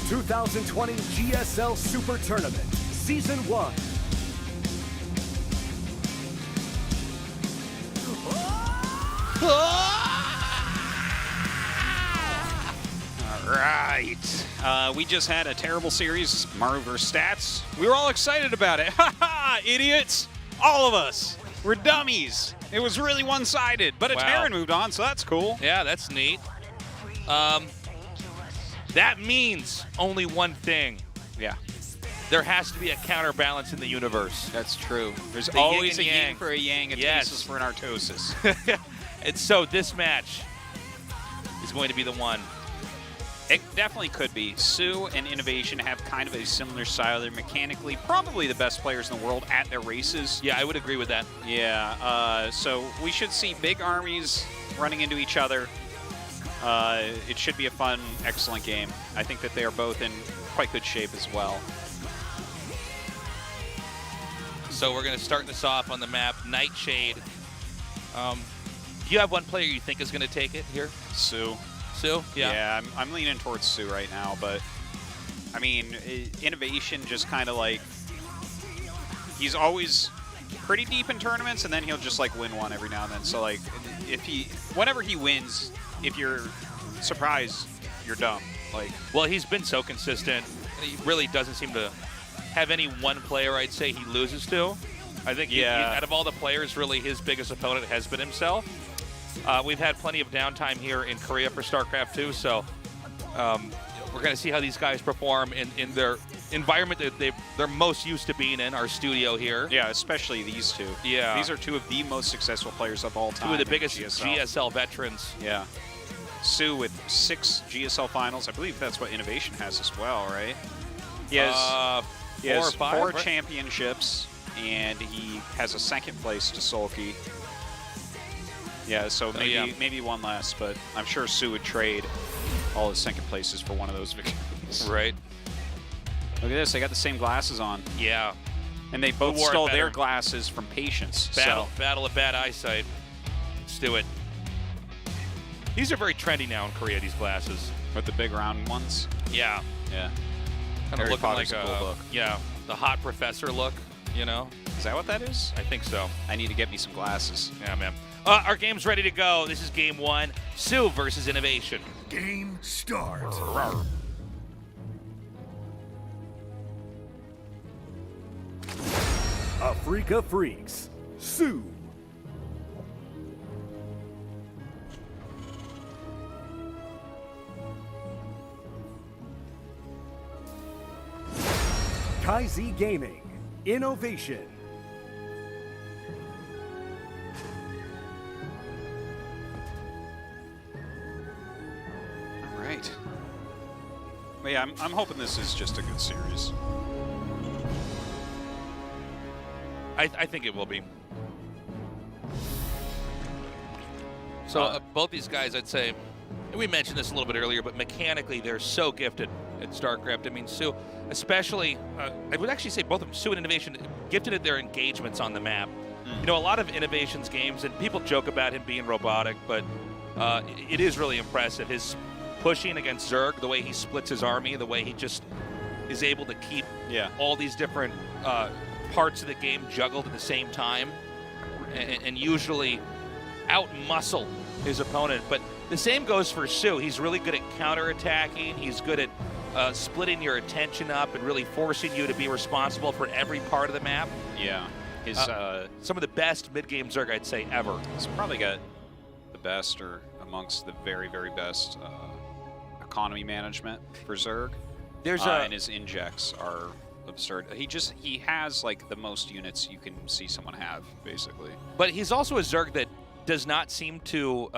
2020 GSL Super Tournament, Season 1. All right. We just had a terrible series, Maru vs. Stats. We were all excited about it. Ha ha, idiots! All of us. We're dummies. It was really one-sided, but a Terran moved on, so that's cool. Yeah, that's neat. That means only one thing. Yeah. There has to be a counterbalance in the universe. That's true. There's The always a yin and yang. yin for a yang, a Yes. tasis for an artosis. And so this match is going to be the one. It definitely could be. soO and INnoVation have kind of a similar style. They're mechanically probably the best players in the world at their races. Yeah, I would agree with that. Yeah, so we should see big armies running into each other. It should be a fun, excellent game. I think that they are both in quite good shape as well. So we're going to start this off on the map, Nightshade. Do you have one player you think is going to take it here? soO. soO? Yeah. Yeah, I'm leaning towards soO right now, but I mean, INnoVation just kind of like, he's always pretty deep in tournaments, and then he'll just like win one every now and then. So like, whenever he wins, if you're surprised, you're dumb. Like, well, he's been so consistent. He really doesn't seem to have any one player I'd say he loses to. I think out of all the players, really his biggest opponent has been himself. We've had plenty of downtime here in Korea for Starcraft 2, so we're going to see how these guys perform in their environment that they're most used to being in, our studio here. Yeah, especially these two. Yeah. These are two of the most successful players of all time. Two of the biggest GSL. GSL veterans. Yeah. soO with 6 GSL finals. I believe that's what INnoVation has as well, right? He has, 4 or 5, 4 right? championships, and he has a second place to Sulky. Yeah, so maybe one less, but I'm sure soO would trade all his second places for one of those victories. Right. Look at this, they got the same glasses on. Yeah. And they both stole their glasses from Patience. Battle of bad eyesight. Let's do it. These are very trendy now in Korea, these glasses. With the big round ones? Yeah. Yeah. Kind of looking like a cool look. Yeah, the hot professor look, you know? Is that what that is? I think so. I need to get me some glasses. Yeah, man. Our game's ready to go. This is game 1, soO versus INnoVation. Game start. Africa Freaks, soO. KaiZ Gaming, INnoVation. All right. But yeah, I'm hoping this is just a good series. I think it will be. So both these guys, I'd say, and we mentioned this a little bit earlier, but mechanically they're so gifted at Starcraft. I mean, soO, especially, I would actually say both of them, soO and INnoVation, gifted at their engagements on the map. You know, a lot of INnoVation's games, and people joke about him being robotic, but it is really impressive. His pushing against Zerg, the way he splits his army, the way he just is able to keep all these different parts of the game juggled at the same time, and usually out-muscle his opponent. But the same goes for soO. He's really good at counter-attacking. He's good at splitting your attention up and really forcing you to be responsible for every part of the map. Yeah. His some of the best mid-game Zerg, I'd say, ever. He's probably got the best, or amongst the very, very best economy management for Zerg. And his injects are absurd. He has like the most units you can see someone have, basically. But he's also a Zerg that does not seem to,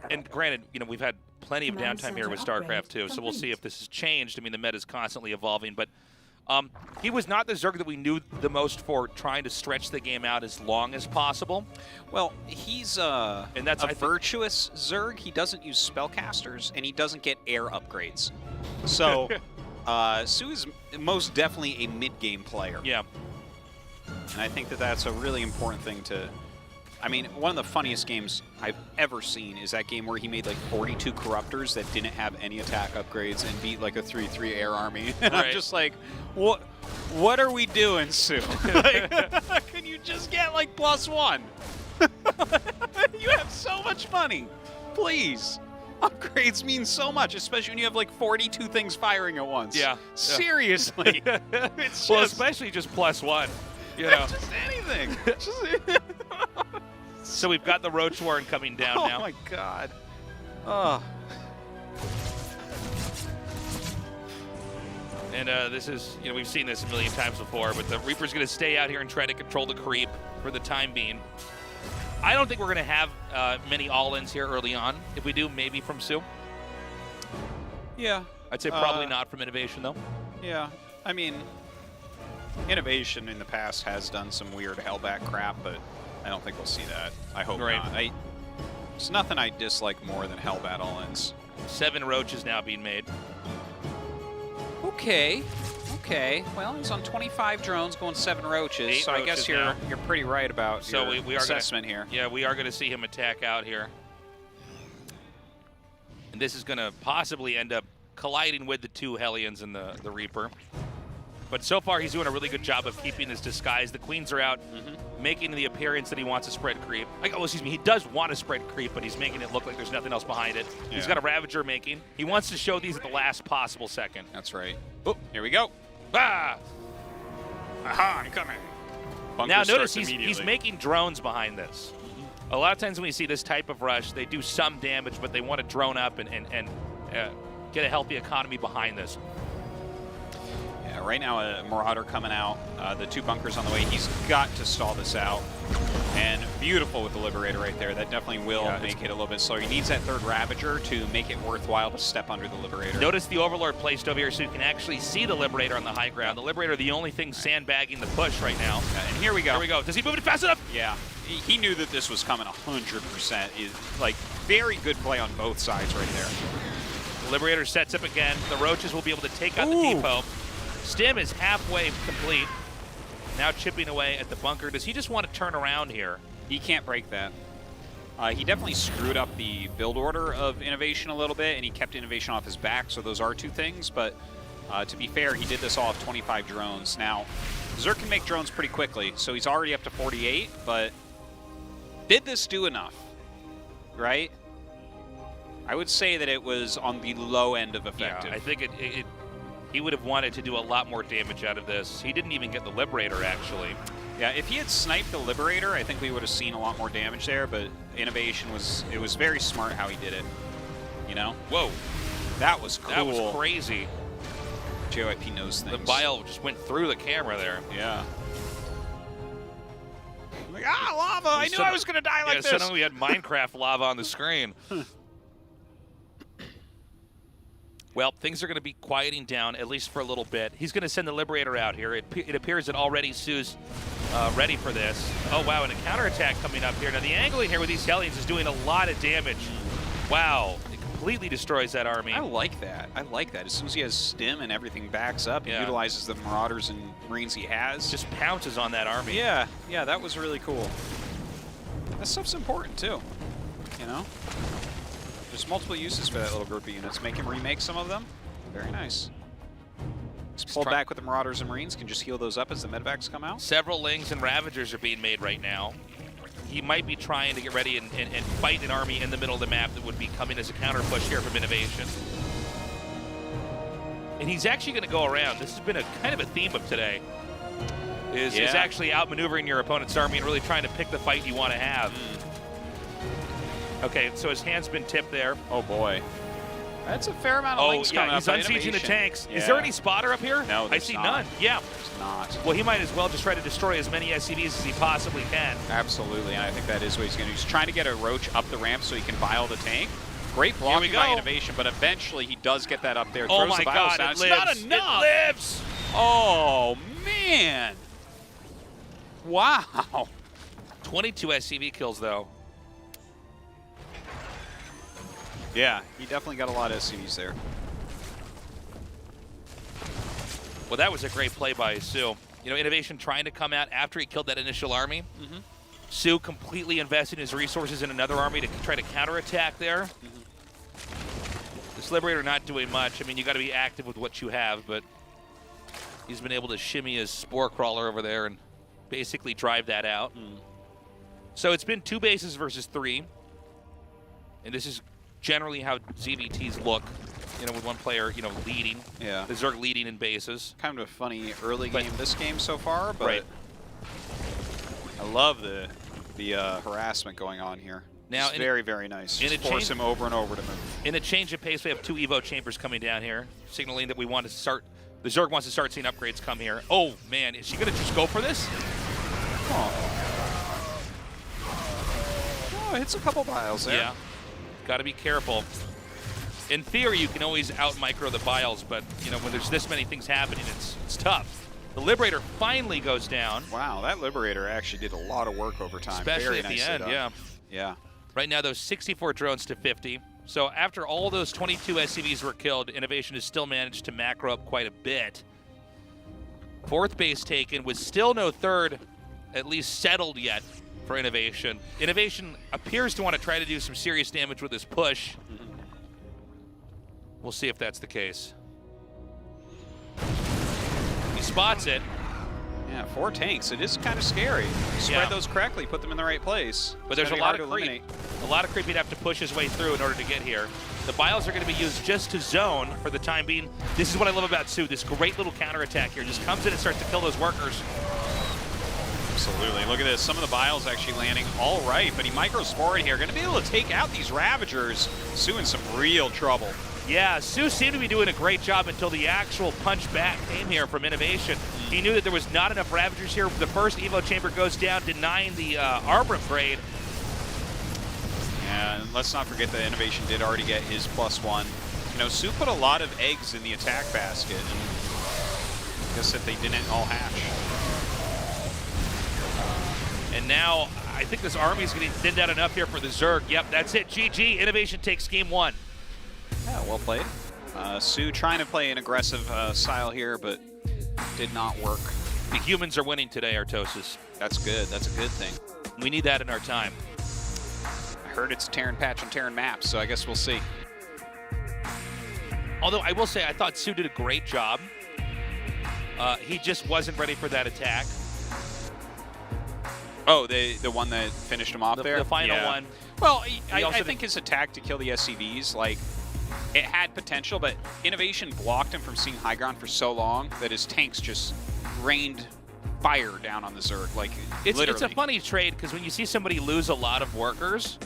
and granted, you know, we've had plenty of downtime here with StarCraft 2, so we'll see if this has changed. I mean, the meta is constantly evolving, but he was not the Zerg that we knew the most for trying to stretch the game out as long as possible. Well, he's a virtuous Zerg. He doesn't use spellcasters, and he doesn't get air upgrades. So soO is most definitely a mid-game player. Yeah. And I think that that's a really important thing to... I mean, one of the funniest games I've ever seen is that game where he made like 42 Corruptors that didn't have any attack upgrades and beat like a 3-3 air army. And Right. I'm just like, what are we doing, soO? Like, can you just get like +1? You have so much money. Please. Upgrades mean so much, especially when you have like 42 things firing at once. Yeah. Seriously. It's Well, just, especially just +1. You know. just anything. So we've got the Roach Warren coming down now. Oh my god. Oh. And this is, you know, we've seen this a million times before, but the Reaper's going to stay out here and try to control the creep for the time being. I don't think we're going to have many all-ins here early on. If we do, maybe from soO. Yeah. I'd say probably not from INnoVation, though. Yeah. I mean, INnoVation in the past has done some weird hellback crap, but I don't think we'll see that. I hope Right. not. There's nothing I dislike more than hellbat all-ins. 7 Roaches now being made. Okay. Well, he's on 25 drones going 7 roaches, 8 so I guess roaches you're pretty right about So your we are assessment here. Yeah, we are going to see him attack out here. And this is going to possibly end up colliding with the 2 Hellions and the Reaper. But so far, he's doing a really good job of keeping his disguise. The Queens are out, making the appearance that he wants to spread creep. Oh, excuse me, he does want to spread creep, but he's making it look like there's nothing else behind it. Yeah. He's got a Ravager making. He wants to show these at the last possible second. That's right. Oh, here we go. Ah! Aha, I'm coming. Bunker Now notice starts he's immediately. making drones behind this. A lot of times when we see this type of rush, they do some damage, but they want to drone up and get a healthy economy behind this. Yeah, right now a Marauder coming out, the 2 bunkers on the way. He's got to stall this out. And beautiful with the Liberator right there. That definitely will make it a little bit slower. He needs that 3rd Ravager to make it worthwhile to step under the Liberator. Notice the Overlord placed over here so you can actually see the Liberator on the high ground. The Liberator, the only thing sandbagging the push right now. And here we go. Here we go. Does he move it fast enough? Yeah. He knew that this was coming 100%. Like, very good play on both sides right there. The Liberator sets up again. The Roaches will be able to take out the depot. Stim is halfway complete. Now chipping away at the bunker. Does he just want to turn around here? He can't break that. He definitely screwed up the build order of INnoVation a little bit, and he kept INnoVation off his back, so those are 2 things. But to be fair, he did this all of 25 drones. Now, Zerk can make drones pretty quickly, so he's already up to 48, but did this do enough, right? I would say that it was on the low end of effective. Yeah, I think he would have wanted to do a lot more damage out of this. He didn't even get the Liberator, actually. Yeah, if he had sniped the Liberator, I think we would have seen a lot more damage there, but INnoVation it was very smart how he did it, you know? Whoa. That was cool. That was crazy. JYP knows things. The bile just went through the camera there. Yeah. Like, lava! I knew I was going to die like this! Suddenly we had Minecraft lava on the screen. Well, things are going to be quieting down, at least for a little bit. He's going to send the Liberator out here. It appears that already soO's ready for this. Oh, wow, and a counterattack coming up here. Now, the angling here with these Hellions is doing a lot of damage. Wow, it completely destroys that army. I like that. I like that. As soon as he has stim and everything backs up, he utilizes the Marauders and Marines he has. Just pounces on that army. Yeah, that was really cool. That stuff's important, too, you know? There's multiple uses for that little group of units. Make him remake some of them. Very nice. Just pull back with the Marauders and Marines, can just heal those up as the medevacs come out. Several Lings and Ravagers are being made right now. He might be trying to get ready and fight an army in the middle of the map that would be coming as a counter push here from INnoVation. And he's actually going to go around. This has been a kind of a theme of today. Is actually outmaneuvering your opponent's army and really trying to pick the fight you want to have. Okay, so his hand's been tipped there. Oh boy. That's a fair amount of links coming up. He's unsieging the tanks. Yeah. Is there any spotter up here? No, I see none. Yeah. There's not. Well, he might as well just try to destroy as many SCVs as he possibly can. Absolutely, and I think that is what he's going to do. He's trying to get a Roach up the ramp so he can bile the tank. Great blocking by INnoVation, but eventually he does get that up there. Oh Throws my the bios God, down. it It's lives. not enough. It lives. Oh, man. Wow. 22 SCV kills, though. Yeah, he definitely got a lot of SCVs there. Well, that was a great play by soO. You know, INnoVation trying to come out after he killed that initial army. soO completely investing his resources in another army to try to counterattack there. This Liberator not doing much. I mean, you got to be active with what you have, but he's been able to shimmy his Spore Crawler over there and basically drive that out. So it's been 2 bases versus 3. And this is generally how ZVTs look, you know, with one player, you know, leading. Yeah. The Zerg leading in bases. Kind of a funny early game this game so far, but I love the harassment going on here. Now, it's very, very nice. Just force him over and over to move. In a change of pace, we have 2 Evo chambers coming down here, signaling that we want to start. The Zerg wants to start seeing upgrades come here. Oh man, is she gonna just go for this? Oh, hits a couple vials there. Yeah, got to be careful. In theory, you can always out micro the vials, but you know when there's this many things happening, it's tough. The Liberator finally goes down. Wow, that Liberator actually did a lot of work over time. Especially very at the end, yeah. Yeah. Right now, those 64 drones to 50. So after all those 22 SCVs were killed, INnoVation has still managed to macro up quite a bit. 4th base taken with still no 3rd, at least settled yet for INnoVation. INnoVation appears to want to try to do some serious damage with this push. We'll see if that's the case. He spots it. Yeah, 4 tanks. It is kind of scary. Spread those correctly, put them in the right place. But there's a lot of creep. A lot of creep he'd have to push his way through in order to get here. The bios are going to be used just to zone for the time being. This is what I love about soO. This great little counterattack here. Just comes in and starts to kill those workers. Absolutely. Look at this. Some of the bios actually landing all right, but he micros forward here. Going to be able to take out these Ravagers. soO in some real trouble. Yeah, soO seemed to be doing a great job until the actual punch back came here from INnoVation. He knew that there was not enough Ravagers here. The first Evo chamber goes down, denying the armor upgrade. Yeah, and let's not forget that INnoVation did already get his +1. You know, soO put a lot of eggs in the attack basket, and I guess that they didn't all hatch. And now, I think this army is getting thinned out enough here for the Zerg. Yep, that's it. GG. INnoVation takes game 1. Yeah, well played. soO trying to play an aggressive style here, but did not work. The humans are winning today, Artosis. That's good. That's a good thing. We need that in our time. I heard it's a Terran patch on Terran maps, so I guess we'll see. Although I will say I thought soO did a great job. He just wasn't ready for that attack. Oh, the one that finished him off there? The final one. Well, I think his attack to kill the SCVs, like, it had potential, but INnoVation blocked him from seeing high ground for so long that his tanks just rained fire down on the Zerg. Like, it's a funny trade, because when you see somebody lose a lot of workers,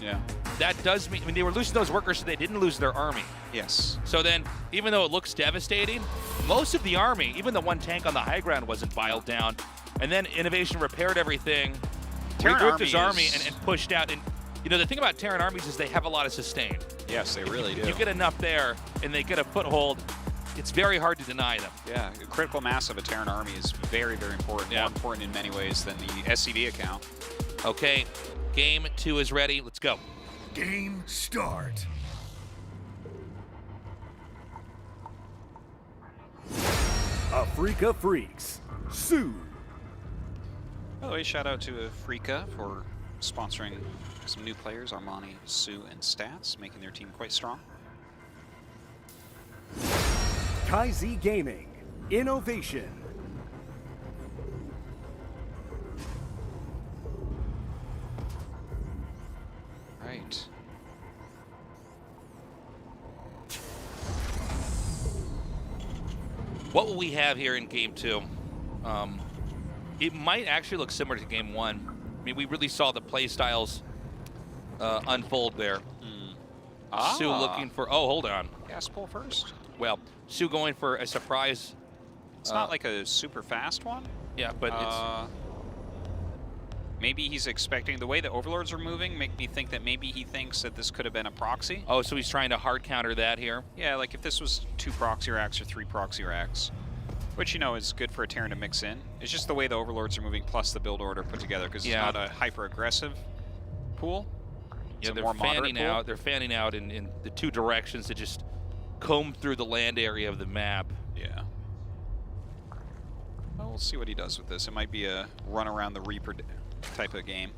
that does mean, I mean, they were losing those workers so they didn't lose their army. Yes. So then, even though it looks devastating, most of the army, even the one tank on the high ground wasn't filed down. And then INnoVation repaired everything, regrouped his army, and pushed out. And you know, the thing about Terran armies is they have a lot of sustain. Yes, they really do. You get enough there, and they get a foothold, it's very hard to deny them. Yeah, a critical mass of a Terran army is very, very important. More important in many ways than the SCV account. Okay, game 2 is ready. Let's go. Game start. Afrika Freaks, soO. By the way, shout out to Afrika for sponsoring some new players, Armani, soO, and Stats, making their team quite strong. KaiZ Gaming, INnoVation. Right. What will we have here in game 2? It might actually look similar to game 1. I mean, we really saw the play styles unfold there. soO looking for, oh, hold on. Gas pull first. Well, soO going for a surprise. It's not like a super fast one. Yeah, but it's... Maybe he's expecting, the way the Overlords are moving make me think that maybe he thinks that this could have been a proxy. Oh, so he's trying to hard counter that here? Yeah, like if this was 2 proxy racks or 3 proxy racks, which, you know, is good for a Terran to mix in. It's just the way the Overlords are moving plus the build order put together, because it's not a hyper-aggressive pool. Yeah, they're fanning out. They're fanning out in the 2 directions to just comb through the land area of the map. Yeah. Well, we'll see what he does with this. It might be a run around the Reaper type of game.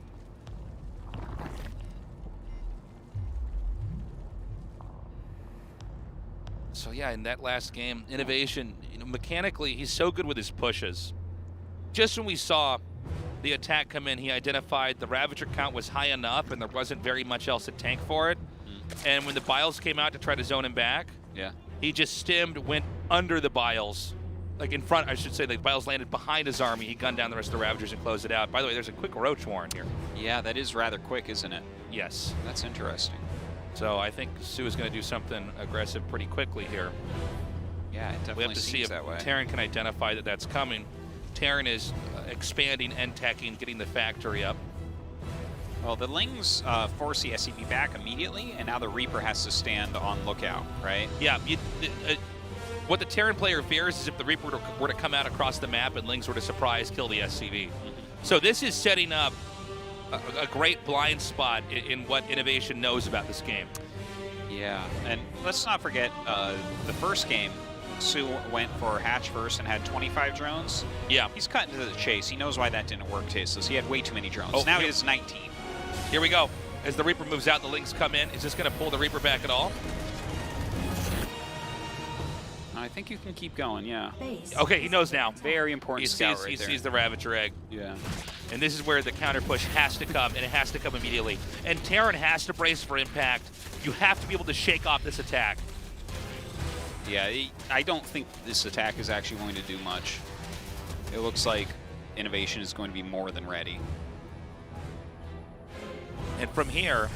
So yeah, in that last game, INnoVation, you know, mechanically, he's so good with his pushes. Just when we saw the attack come in, he identified the Ravager count was high enough and there wasn't very much else to tank for it. And when the Biles came out to try to zone him back, he just stimmed, went under the Biles. Like in front, I should say, the Biles landed behind his army. He gunned down the rest of the Ravagers and closed it out. By the way, there's a quick Roach Warren here. Yeah, that is rather quick, isn't it? Yes. That's interesting. So I think soO is going to do something aggressive pretty quickly here. Yeah, it definitely we have to see if that way. Terran can identify that that's coming. Terran is expanding and teching, getting the factory up. Well, the Lings force the SCV back immediately, and now the Reaper has to stand on lookout, right? Yeah. What the Terran player fears is if the Reaper were to come out across the map and Lings were to surprise kill the SCV. So this is setting up a great blind spot in what INnoVation knows about this game. Yeah, and let's not forget the first game, soO went for hatch first and had 25 drones. Yeah. He's cutting to the chase. He knows why that didn't work, Tasteless. He had way too many drones. Oh, now he has 19. Here we go. As the Reaper moves out, the Lings come in. Is this going to pull the Reaper back at all? I think you can keep going, yeah. Okay, he knows now. Very important scout right he there. sees the Ravager egg. Yeah. And this is where the counter push has to come, and it has to come immediately. And Terran has to brace for impact. You have to be able to shake off this attack. Yeah, I don't think this attack is actually going to do much. It looks like INnoVation is going to be more than ready. And from here,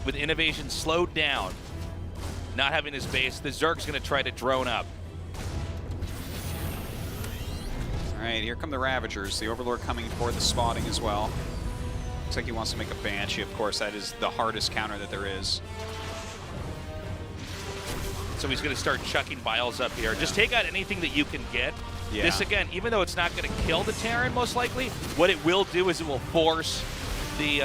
with INnoVation slowed down, not having his base, the Zerg's going to try to drone up. All right, here come the Ravagers. The Overlord coming for the spotting as well. Looks like he wants to make a Banshee. Of course, that is the hardest counter that there is. So he's going to start chucking Biles up here. Just take out anything that you can get. Yeah. This, again, even though it's not going to kill the Terran, most likely, what it will do is it will force the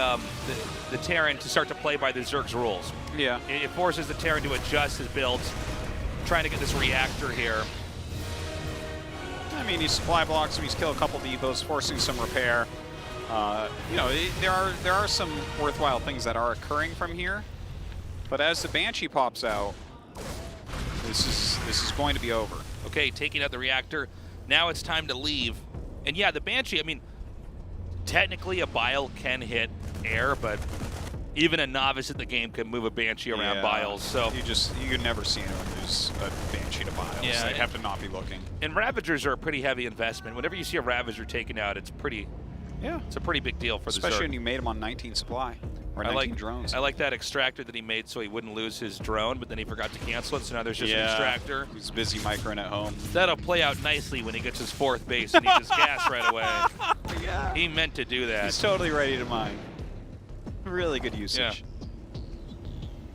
Terran to start to play by the Zerg's rules. Yeah. It forces the Terran to adjust his builds, trying to get this reactor here. I mean, he's supply blocks him. He's killed a couple of depots, forcing some repair. You know, there are some worthwhile things that are occurring from here. But as the Banshee pops out, this is going to be over. Okay, taking out the reactor. Now it's time to leave. And yeah, the Banshee, I mean, technically a Bile can hit air, but even a novice in the game can move a Banshee around Biles. So you never see anyone lose a Banshee to Biles. Yeah, they have to not be looking. And Ravagers are a pretty heavy investment. Whenever you see a Ravager taken out, it's a pretty big deal for the Zerg. Especially when you made him on 19 supply. Or 19 drones. I like that extractor that he made so he wouldn't lose his drone, but then he forgot to cancel it, so now there's just an extractor. He's busy microing at home. That'll play out nicely when he gets his 4th base and needs his gas right away. Yeah. He meant to do that. He's totally ready to mine. Really good usage. Yeah.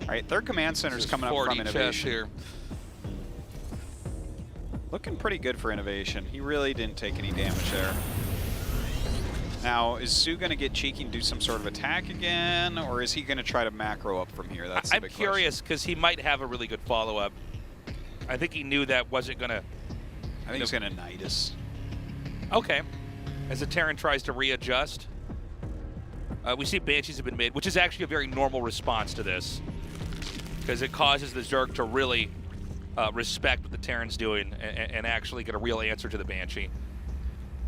All right, third command center's coming up from INnoVation. Here. Looking pretty good for INnoVation. He really didn't take any damage there. Now, is soO going to get cheeky and do some sort of attack again, or is he going to try to macro up from here? That's the big question. I'm curious because he might have a really good follow-up. I think he knew that wasn't going to... I think he's going to Nidus. Okay. As the Terran tries to readjust. We see Banshees have been made, which is actually a very normal response to this. Because it causes the Zerg to really respect what the Terran's doing and actually get a real answer to the Banshee.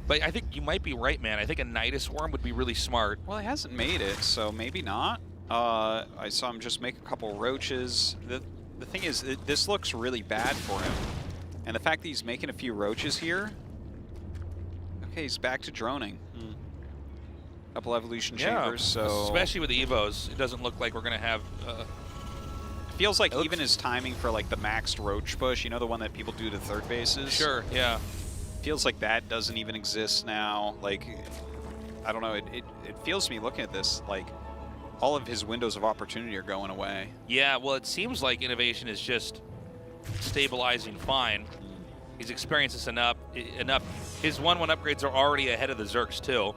But I think you might be right, man. I think a Nidus Worm would be really smart. Well, he hasn't made it, so maybe not. I saw him just make a couple roaches. The thing is, this looks really bad for him. And the fact that he's making a few roaches here... Okay, he's back to droning. Couple evolution chambers, so... Especially with the Evos, it doesn't look like we're going to have... It feels like even his timing for like the maxed roach push, you know, the one that people do to third bases? Sure, yeah. Feels like that doesn't even exist now. Like, I don't know, it feels to me looking at this like all of his windows of opportunity are going away. Yeah, well, it seems like INnoVation is just stabilizing fine. He's experienced this enough. His 1/1 upgrades are already ahead of the Zergs too.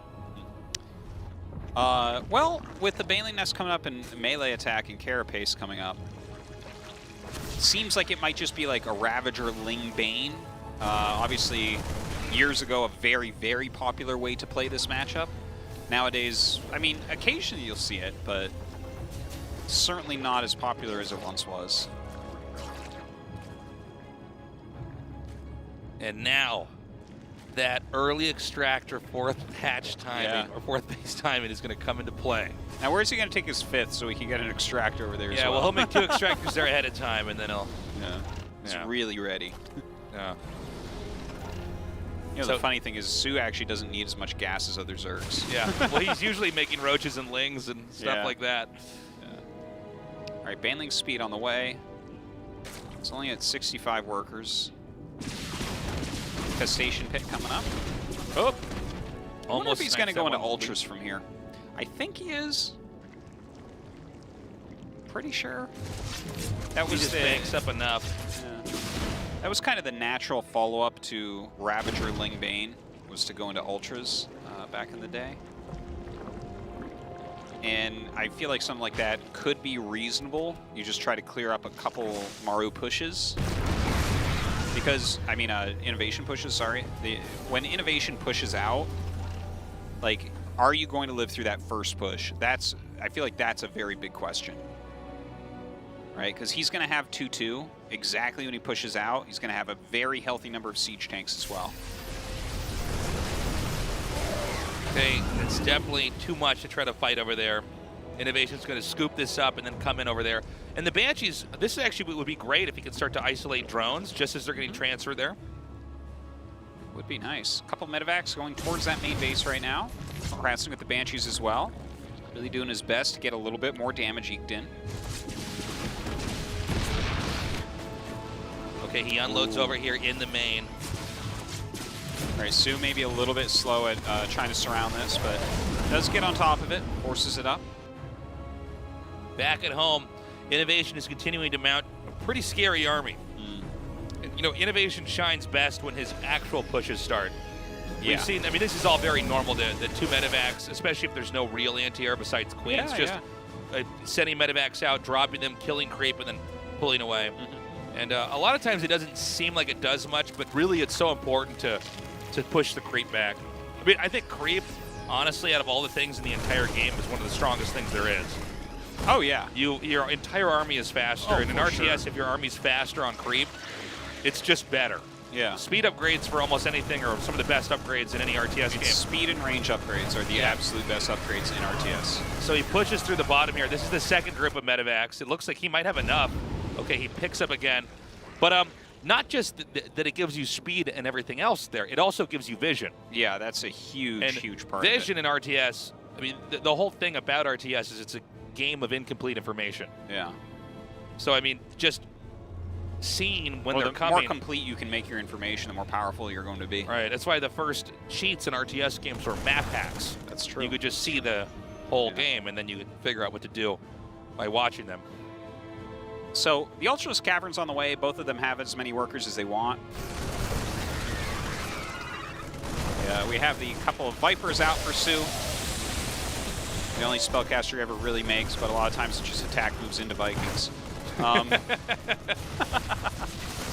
Well, with the Baneling Nest coming up and melee attack and Carapace coming up, seems like it might just be like a Ravager Ling Bane. Obviously, years ago, a very, very popular way to play this matchup. Nowadays, I mean, occasionally you'll see it, but certainly not as popular as it once was. And now, that early extractor fourth hatch timing, or fourth base timing is going to come into play. Now, where's he going to take his fifth so he can get an extractor over there as well? Yeah, well, he'll make 2 extractors there ahead of time, and then he'll... He's really ready. Yeah. You know, the funny thing is, soO actually doesn't need as much gas as other Zergs. Yeah, well, he's usually making roaches and lings and stuff like that. Yeah. All right, Baneling's speed on the way. It's only at 65 workers. Infestation pit coming up. Oh! I wonder if he's going to go into Ultras from here. I think he is. Pretty sure. That was just banks up enough. Yeah. That was kind of the natural follow-up to Ravager Ling Bane, was to go into Ultras back in the day. And I feel like something like that could be reasonable. You just try to clear up a couple Maru pushes. Because, I mean, INnoVation pushes, sorry. When INnoVation pushes out, like, are you going to live through that first push? I feel like that's a very big question. Right? Because he's going to have 2-2 exactly when he pushes out. He's going to have a very healthy number of siege tanks as well. Okay, it's definitely too much to try to fight over there. INnoVation's going to scoop this up and then come in over there. And the Banshees, this actually would be great if he could start to isolate drones just as they're getting transferred there. Would be nice. A couple medevacs going towards that main base right now. Harassing with the Banshees as well. Really doing his best to get a little bit more damage eked in. Okay, he unloads over here in the main. All right, soO maybe a little bit slow at trying to surround this, but does get on top of it, forces it up. Back at home, INnoVation is continuing to mount a pretty scary army. And, you know, INnoVation shines best when his actual pushes start. Yeah. We've seen, I mean, this is all very normal, the 2 medevacs, especially if there's no real anti-air besides Queens. Sending medevacs out, dropping them, killing creep, and then pulling away. And a lot of times it doesn't seem like it does much, but really it's so important to push the creep back. I mean, I think creep, honestly, out of all the things in the entire game, is one of the strongest things there is. Oh, yeah. Your entire army is faster, and in RTS, if your army's faster on creep, it's just better. Yeah. Speed upgrades for almost anything are some of the best upgrades in any RTS game. Speed and range upgrades are the absolute best upgrades in RTS. So he pushes through the bottom here. This is the second group of medevacs. It looks like he might have enough. Okay, he picks up again. But not just that it gives you speed and everything else there, it also gives you vision. Yeah, that's a huge part vision of it. In RTS, I mean, the whole thing about RTS is it's a game of incomplete information. Yeah. So, I mean, just seeing when they're coming. The more complete you can make your information, the more powerful you're going to be. Right, that's why the first cheats in RTS games were map hacks. That's true. You could just see the whole game, and then you could figure out what to do by watching them. So the Ultras Cavern's on the way. Both of them have as many workers as they want. We have the couple of Vipers out for soO. The only spellcaster he ever really makes, but a lot of times it's just attack moves into Vikings. I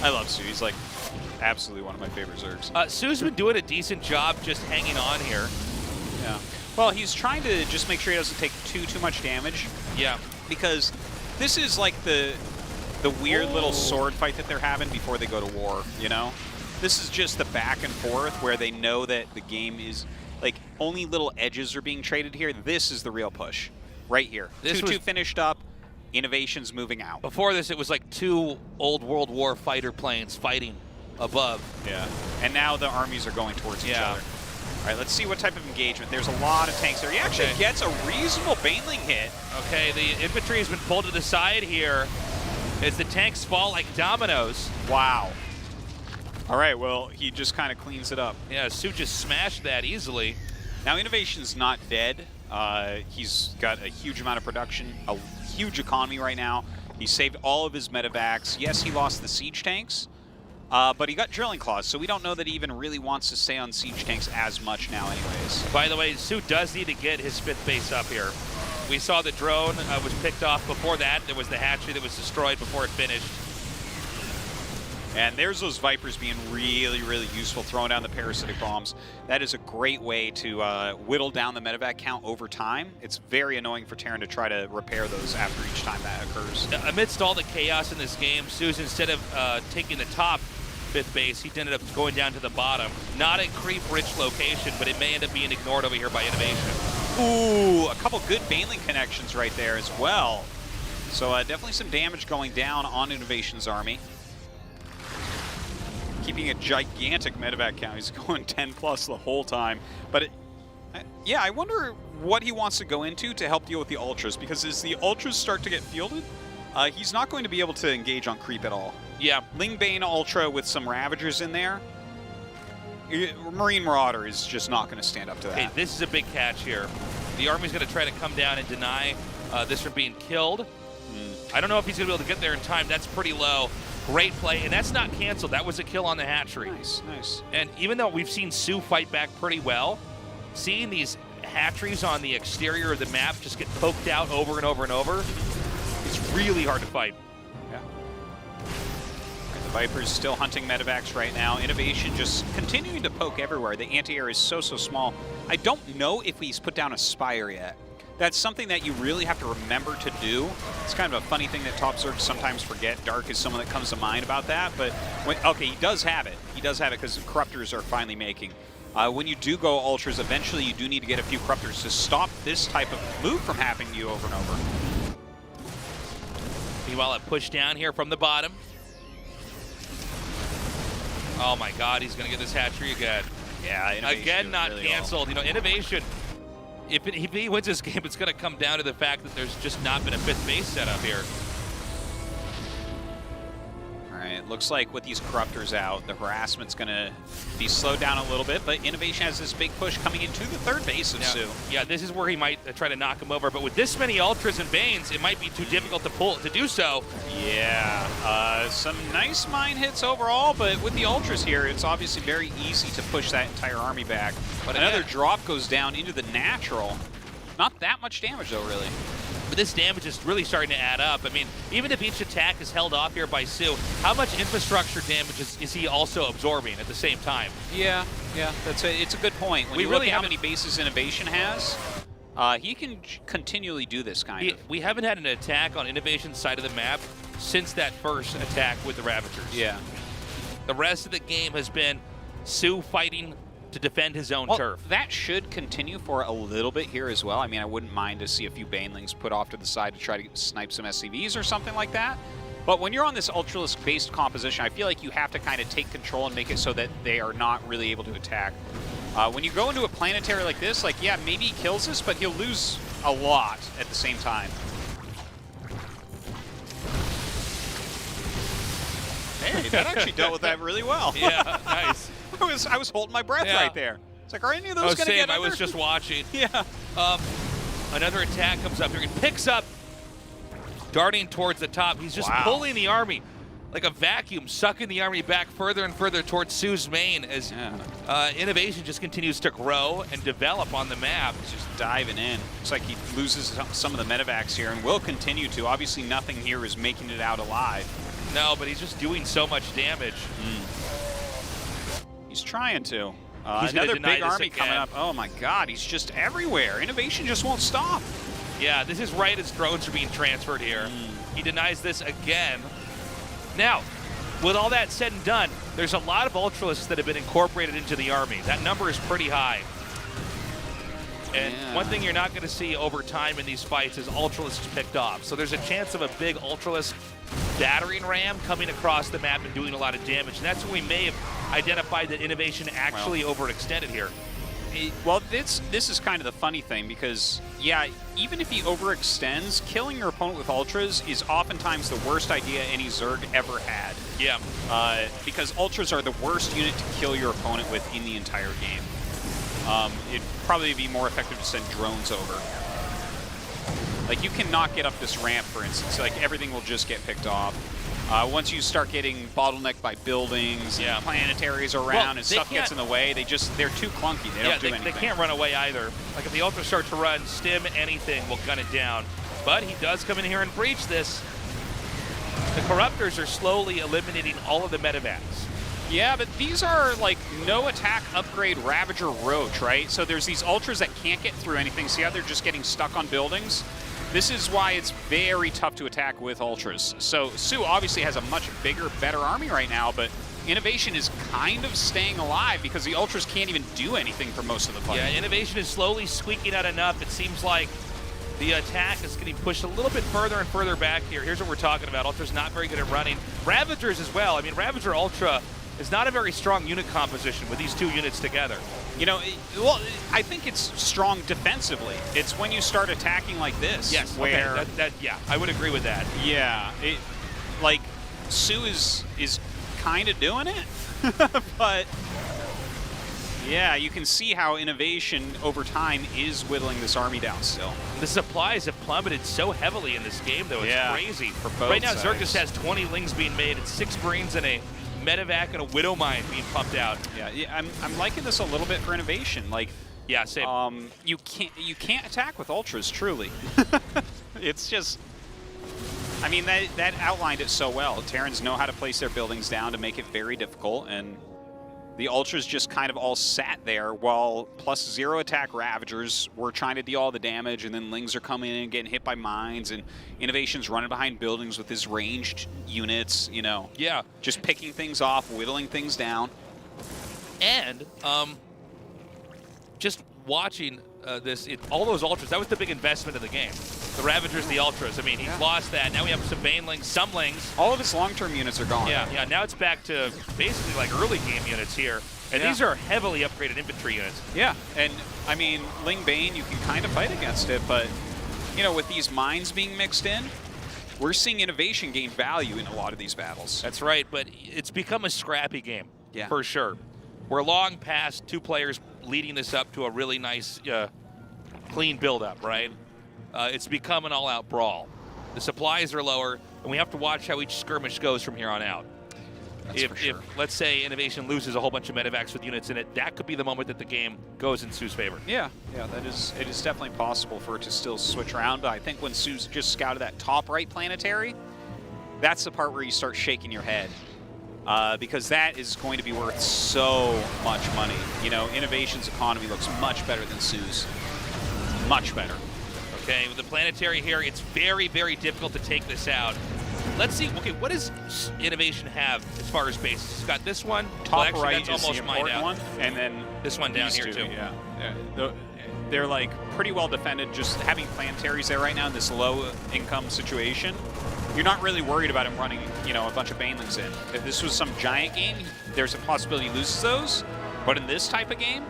love soO. He's like absolutely one of my favorite Zergs. soO's been doing a decent job just hanging on here. Yeah. Well, he's trying to just make sure he doesn't take too much damage. Yeah. Because this is like the weird little sword fight that they're having before they go to war, you know? This is just the back and forth where they know that the game is, like, only little edges are being traded here. This is the real push, right here. 2-2 finished up, INnoVation's moving out. Before this, it was like 2 old World War fighter planes fighting above. Yeah, and now the armies are going towards each other. All right, let's see what type of engagement. There's a lot of tanks there. He actually gets a reasonable Baneling hit. Okay, the infantry has been pulled to the side here as the tanks fall like dominoes. Wow. All right, well, he just kind of cleans it up. Yeah, soO just smashed that easily. Now, INnoVation's not dead. He's got a huge amount of production, a huge economy right now. He saved all of his medevacs. Yes, he lost the siege tanks, but he got drilling claws, so we don't know that he even really wants to stay on siege tanks as much now anyways. By the way, soO does need to get his 5th base up here. We saw the drone was picked off. Before that, there was the hatchery that was destroyed before it finished. And there's those Vipers being really, really useful, throwing down the parasitic bombs. That is a great way to whittle down the medevac count over time. It's very annoying for Terran to try to repair those after each time that occurs. Amidst all the chaos in this game, soO's, instead of taking the top, fifth base. He ended up going down to the bottom. Not a creep-rich location, but it may end up being ignored over here by INnoVation. Ooh, a couple good Baneling connections right there as well. So definitely some damage going down on INnoVation's army. Keeping a gigantic medevac count. He's going 10 plus the whole time. But yeah, I wonder what he wants to go into to help deal with the Ultras, because as the Ultras start to get fielded, he's not going to be able to engage on creep at all. Yeah. Ling Bane Ultra with some Ravagers in there. Marine Marauder is just not going to stand up to that. Hey, this is a big catch here. The Army's going to try to come down and deny this from being killed. I don't know if he's going to be able to get there in time. That's pretty low. Great play, and that's not canceled. That was a kill on the hatchery. Nice, nice. And even though we've seen soO fight back pretty well, seeing these hatcheries on the exterior of the map just get poked out over and over and over, it's really hard to fight. Yeah. The Viper's still hunting medevacs right now. INnoVation just continuing to poke everywhere. The anti-air is so small. I don't know if he's put down a Spire yet. That's something that you really have to remember to do. It's kind of a funny thing that top Zergs sometimes forget. Dark is someone that comes to mind about that. But, okay, he does have it. He does have it because Corruptors are finally making. When you do go Ultras, eventually you do need to get a few Corruptors to stop this type of move from happening to you over and over. Meanwhile, a push down here from the bottom. Oh my God, he's gonna get this hatchery again. Yeah, again, not really canceled. Well. You know, INnoVation, if he wins this game, it's gonna come down to the fact that there's just not been a fifth base set up here. All right, looks like with these Corruptors out, the harassment's gonna be slowed down a little bit, but INnoVation has this big push coming into the third base of soO. Yeah, this is where he might try to knock him over, but with this many Ultras and Banes, it might be too difficult to do so. Yeah, some nice mine hits overall, but with the Ultras here, it's obviously very easy to push that entire army back. But another drop goes down into the natural. Not that much damage though, really. But this damage is really starting to add up. I mean, even if each attack is held off here by soO, how much infrastructure damage is he also absorbing at the same time? Yeah, it's a good point. When you look at how many bases INnoVation has, he can continually do this kind of. We haven't had an attack on INnoVation's side of the map since that first attack with the Ravagers. Yeah. The rest of the game has been soO fighting to defend his own turf. That should continue for a little bit here as well. I mean, I wouldn't mind to see a few Banelings put off to the side to try to snipe some SCVs or something like that. But when you're on this Ultralisk-based composition, I feel like you have to kind of take control and make it so that they are not really able to attack. When you go into a planetary like this, like, yeah, maybe he kills this, but he'll lose a lot at the same time. Hey, that actually dealt with that really well. Yeah, nice. I was holding my breath right there. It's like, are any of those going to get under? I was just watching. Yeah. Another attack comes up here. He picks up, darting towards the top. He's just pulling the army like a vacuum, sucking the army back further and further towards soO's main as INnoVation just continues to grow and develop on the map. He's just diving in. Looks like he loses some of the medevacs here and will continue to. Obviously, nothing here is making it out alive. No, but he's just doing so much damage. He's trying to. He's another big army coming up. Oh my God, he's just everywhere. INnoVation just won't stop. Yeah, this is right as drones are being transferred here. He denies this again. Now, with all that said and done, there's a lot of Ultralisks that have been incorporated into the army. That number is pretty high. And one thing you're not going to see over time in these fights is Ultralisks picked off. So there's a chance of a big Ultralisk battering ram coming across the map and doing a lot of damage. And that's when we may have identified that INnoVation actually overextended here. Well, this is kind of the funny thing because, yeah, even if he overextends, killing your opponent with Ultras is oftentimes the worst idea any Zerg ever had. Yeah. Because Ultras are the worst unit to kill your opponent with in the entire game. It'd probably be more effective to send drones over. Like, you cannot get up this ramp, for instance. Like, everything will just get picked off. Once you start getting bottlenecked by buildings and planetaries around and stuff gets in the way, they're too clunky. They don't do anything. They can't run away either. Like, if the Ultras start to run, stim anything will gun it down. But he does come in here and breach this. The Corruptors are slowly eliminating all of the medevacs. Yeah, but these are like no attack upgrade Ravager Roach, right? So there's these Ultras that can't get through anything. See how they're just getting stuck on buildings? This is why it's very tough to attack with Ultras. So soO obviously has a much bigger, better army right now, but INnoVation is kind of staying alive because the Ultras can't even do anything for most of the fight. Yeah, INnoVation is slowly squeaking out enough. It seems like the attack is getting pushed a little bit further and further back here. Here's what we're talking about. Ultra's not very good at running. Ravagers as well. I mean, Ravager Ultra is not a very strong unit composition with these two units together. You know, well, I think it's strong defensively. It's when you start attacking like this. Yes, where, okay, yeah, I would agree with that. Yeah, like, soO is kind of doing it, but yeah, you can see how INnoVation over time is whittling this army down still. The supplies have plummeted so heavily in this game, though. It's crazy. For both right now, sides. Zerg just has 20 Lings being made. It's 6 Marines and a Medevac and a Widow Mine being pumped out. Yeah, I'm liking this a little bit for INnoVation. Like, yeah, same. You can't attack with Ultras, truly. It's just, I mean, that outlined it so well. Terrans know how to place their buildings down to make it very difficult, and the Ultras just kind of all sat there while +0 attack Ravagers were trying to deal all the damage, and then Lings are coming in and getting hit by mines, and INnoVation's running behind buildings with his ranged units, you know. Yeah. Just picking things off, whittling things down. And just watching all those Ultras, that was the big investment of the game. The Ravagers, the Ultras. I mean, he's lost that. Now we have some Banelings, some Lings. All of his long-term units are gone. Yeah, now it's back to basically like early game units here. And these are heavily upgraded infantry units. Yeah, and I mean, Ling Bane, you can kind of fight against it, but, you know, with these mines being mixed in, we're seeing INnoVation gain value in a lot of these battles. That's right, but it's become a scrappy game, for sure. We're long past 2 players leading this up to a really nice, clean build-up, right? It's become an all-out brawl. The supplies are lower, and we have to watch how each skirmish goes from here on out. If, let's say, INnoVation loses a whole bunch of medevacs with units in it, that could be the moment that the game goes in soO's favor. Yeah, it is definitely possible for it to still switch around, but I think when soO's just scouted that top right planetary, that's the part where you start shaking your head. Because that is going to be worth so much money. You know, INnoVation's economy looks much better than soO's. Much better. Okay, with the planetary here, it's very, very difficult to take this out. Let's see, okay, what does INnoVation have as far as bases? It's got this one. Top well, right that's is almost the important one, and then this one down here, too. Yeah. They're like pretty well defended. Just having planetaries there right now in this low income situation, you're not really worried about him running, you know, a bunch of Banelings in. If this was some giant game, there's a possibility he loses those. But in this type of game,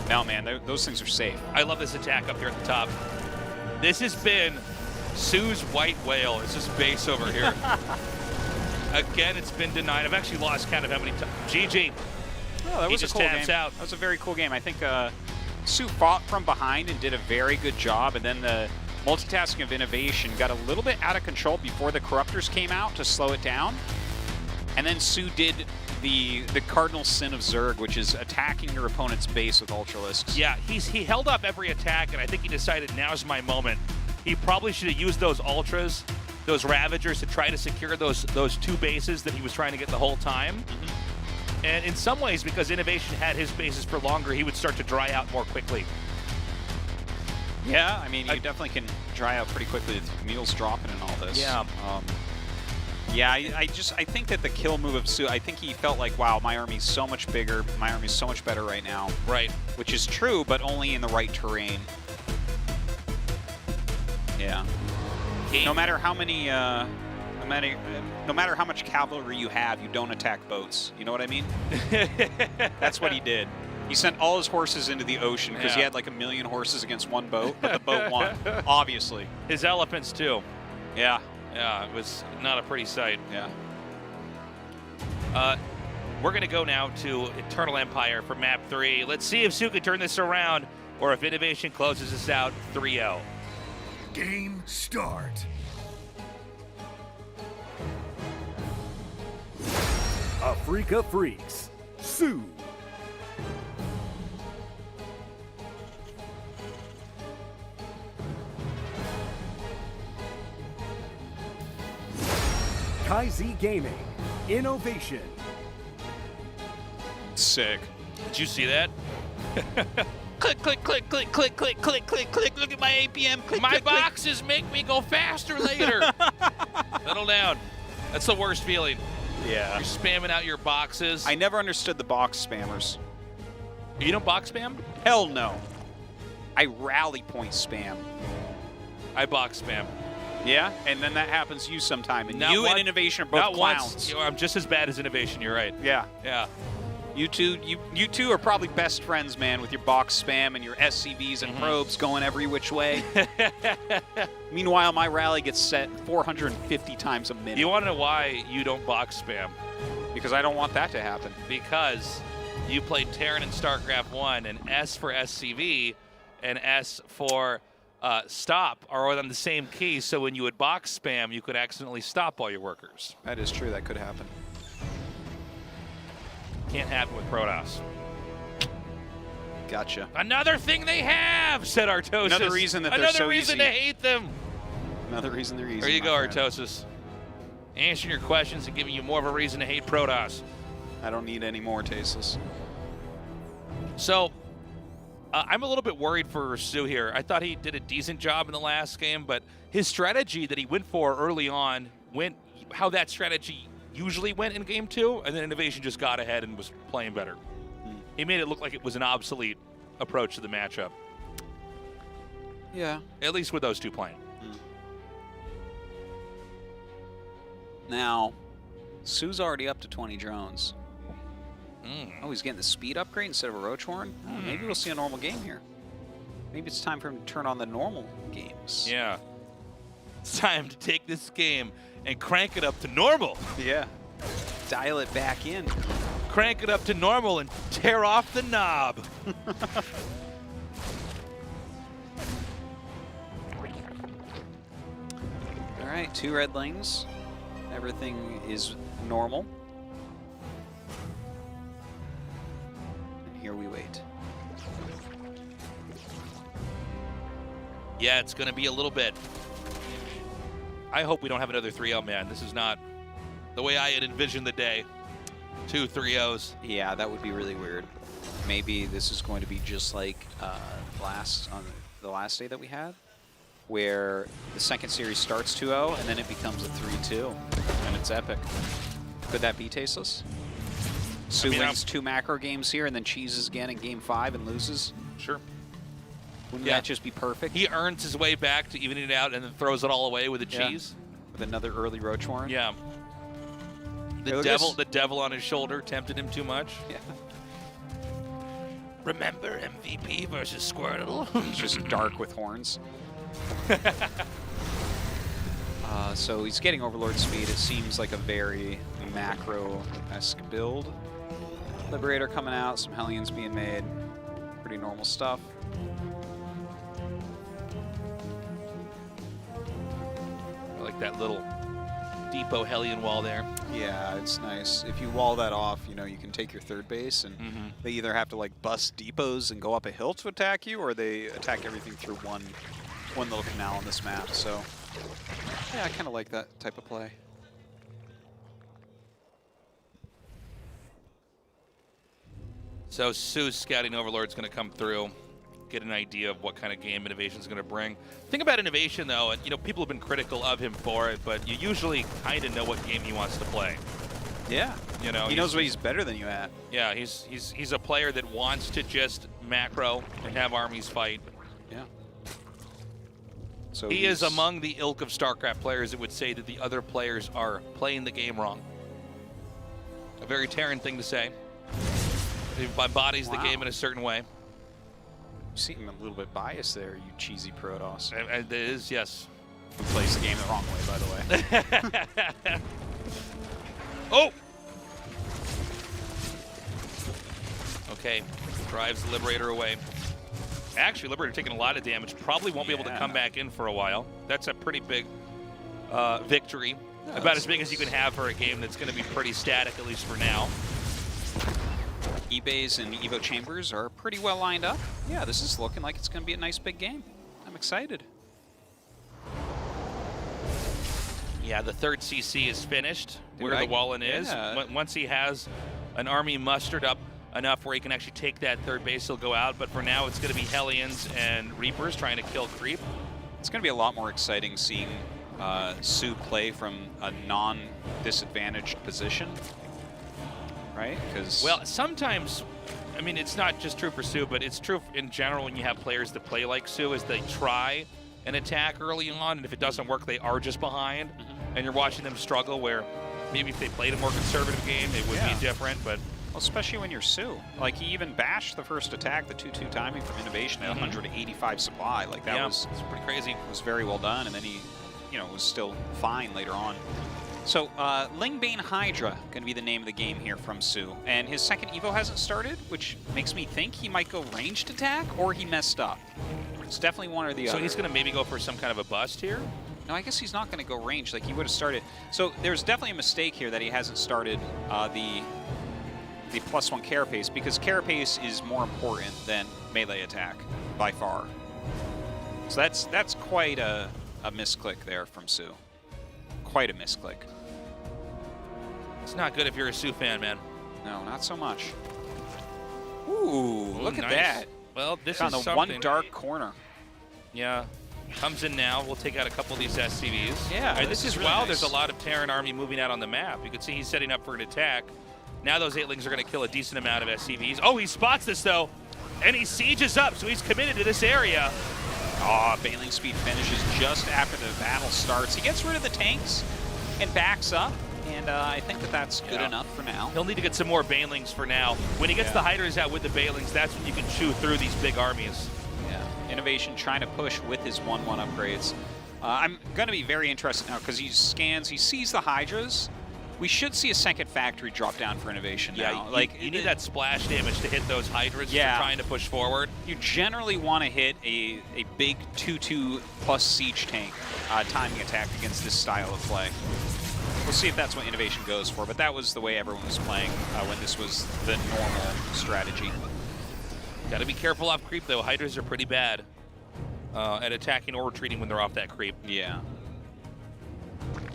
no, man, those things are safe. I love this attack up here at the top. This has been soO's White Whale. It's this base over here. Again, it's been denied. I've actually lost count of how many times. GG. Oh, that was just a cool taps game. out. That was a very cool game. I think soO fought from behind and did a very good job, and then the multitasking of INnoVation got a little bit out of control before the Corruptors came out to slow it down. And then soO did the cardinal sin of Zerg, which is attacking your opponent's base with Ultralisks. Yeah, he held up every attack, and I think he decided now's my moment. He probably should have used those Ultras, those Ravagers, to try to secure those 2 bases that he was trying to get the whole time. Mm-hmm. And in some ways, because INnoVation had his bases for longer, he would start to dry out more quickly. Yeah, I mean, you definitely can dry out pretty quickly with Mules dropping and all this. Yeah. Yeah, I think that the kill move of soO, I think he felt like, wow, my army's so much bigger, my army's so much better right now. Right. Which is true, but only in the right terrain. Yeah. No matter how many, no matter how much cavalry you have, you don't attack boats. You know what I mean? That's what he did. He sent all his horses into the ocean because he had like 1 million horses against one boat, but the boat won, obviously. His elephants, too. Yeah. Yeah, it was not a pretty sight. Yeah. We're going to go now to Eternal Empire for map 3. Let's see if soO can turn this around or if INnoVation closes this out 3-0. Game start. Afrika Freaks, soO. KaiZ Gaming, INnoVation. Sick. Did you see that? Click, click, click, click, click, click, click, click, click. Look at my APM. Click, my boxes make me go faster later. Settle down. That's the worst feeling. Yeah. You're spamming out your boxes. I never understood the box spammers. You don't box spam? Hell no. I rally point spam. I box spam. Yeah, and then that happens to you sometime. And Not you one- and INnoVation are both Not clowns. once. You know, I'm just as bad as INnoVation. You're right. Yeah. Yeah. You two are probably best friends, man, with your box spam and your SCVs and probes going every which way. Meanwhile, my rally gets set 450 times a minute. You want to know why you don't box spam? Because I don't want that to happen. Because you played Terran in StarCraft 1, and S for SCV and S for stop are on the same key, so when you would box spam, you could accidentally stop all your workers. That is true. That could happen. Can't happen with Protoss. Gotcha. Another thing they have, said Artosis. Another reason that they're Another so reason easy. to hate them. Another reason they're easy. There you my go, friend. Artosis. Answering your questions and giving you more of a reason to hate Protoss. I don't need any more Tasteless. So, I'm a little bit worried for soO here. I thought he did a decent job in the last game, but his strategy that he went for early on went how that strategy usually went in Game 2, and then INnoVation just got ahead and was playing better. He made it look like it was an obsolete approach to the matchup. Yeah. At least with those two playing. Now, soO's already up to 20 drones. Oh, he's getting the speed upgrade instead of a Roach Horn? Oh, maybe we'll see a normal game here. Maybe it's time for him to turn on the normal games. Yeah. It's time to take this game and crank it up to normal. Yeah. Dial it back in. Crank it up to normal and tear off the knob. All right, 2 red lanes. Everything is normal. And here we wait. Yeah, it's going to be a little bit. I hope we don't have another 3-0, man. This is not the way I had envisioned the day. 2 3-0s. Yeah, that would be really weird. Maybe this is going to be just like the last day that we had, where the second series starts 2-0 and then it becomes a 3-2, and it's epic. Could that be Tasteless? soO wins 2 macro games here and then cheeses again in Game 5 and loses? Sure. Wouldn't Yeah. that just be perfect? He earns his way back to evening it out and then throws it all away with a cheese. With another early Roach Horn? Yeah. Hey, The look at this. devil on his shoulder tempted him too much. Yeah. Remember MVP versus Squirtle? It's just dark with horns. So he's getting Overlord speed. It seems like a very macro-esque build. Liberator coming out, some Hellions being made. Pretty normal stuff. I like that little depot Hellion wall there. Yeah, it's nice. If you wall that off, you know, you can take your third base, and they either have to like bust depots and go up a hill to attack you, or they attack everything through one little canal on this map. So, yeah, I kind of like that type of play. So soO's scouting Overlord's going to come through, get an idea of what kind of game INnoVation's going to bring. Thing about INnoVation, though, and you know, people have been critical of him for it, but you usually kind of know what game he wants to play. Yeah, You know, he knows what he's better than you at. Yeah, he's a player that wants to just macro and have armies fight. Yeah. So He is among the ilk of StarCraft players that would say that the other players are playing the game wrong. A very Terran thing to say. He embodies the game in a certain way. You seem a little bit biased there, you cheesy Protoss. It is, yes. Who plays the game the wrong way, by the way. Oh! Okay, drives the Liberator away. Actually, Liberator taking a lot of damage. Probably won't be able to come back in for a while. That's a pretty big victory. Yeah, About as big as you can have for a game that's going to be pretty static, at least for now. eBays and Evo Chambers are pretty well lined up. Yeah, this is looking like it's going to be a nice big game. I'm excited. Yeah, the third CC is finished, Dude, where the Wallen is. yeah. Once he has an army mustered up enough where he can actually take that third base, he'll go out. But for now, it's going to be Hellions and Reapers trying to kill creep. It's going to be a lot more exciting seeing soO play from a non-disadvantaged position, right? Because well, sometimes, I mean, it's not just true for soO, but it's true in general when you have players that play like soO, is they try an attack early on, and if it doesn't work, they are just behind, and you're watching them struggle, where maybe if they played a more conservative game, it would be different, but... Well, especially when you're soO. Like, he even bashed the first attack, the 2-2 timing from INnoVation at 185 supply. Like, that was pretty crazy. It was very well done, and then he, you know, was still fine later on. So, Lingbane Hydra going to be the name of the game here from soO. And his second Evo hasn't started, which makes me think he might go ranged attack, or he messed up. It's definitely one or the other. So he's going to maybe go for some kind of a bust here? No, I guess he's not going to go ranged. Like, he would have started. So, there's definitely a mistake here that he hasn't started the +1 carapace, because carapace is more important than melee attack by far. So that's quite a misclick there from soO. Quite a misclick. It's not good if you're a soO fan, man. No, not so much. Ooh, look at that. Well, this on is the something. one dark corner. Yeah. Comes in now. We'll take out a couple of these SCVs. Yeah, and this is really wow. nice. There's a lot of Terran army moving out on the map. You can see he's setting up for an attack. Now those 8-lings are going to kill a decent amount of SCVs. Oh, he spots this, though. And he sieges up, so he's committed to this area. Oh, Baneling speed finishes just after the battle starts. He gets rid of the tanks and backs up, and I think that's good enough for now. He'll need to get some more Banelings for now. When he gets the Hydras out with the Banelings, that's when you can chew through these big armies. Yeah, INnoVation trying to push with his 1-1 upgrades. I'm going to be very interested now, because he scans, he sees the Hydras. We should see a second factory drop down for INnoVation now. Like you need that splash damage to hit those Hydras if you're trying to push forward. You generally want to hit a big 2-2 plus siege tank timing attack against this style of play. We'll see if that's what INnoVation goes for, but that was the way everyone was playing when this was the normal strategy. Got to be careful off creep, though. Hydras are pretty bad at attacking or retreating when they're off that creep. Yeah.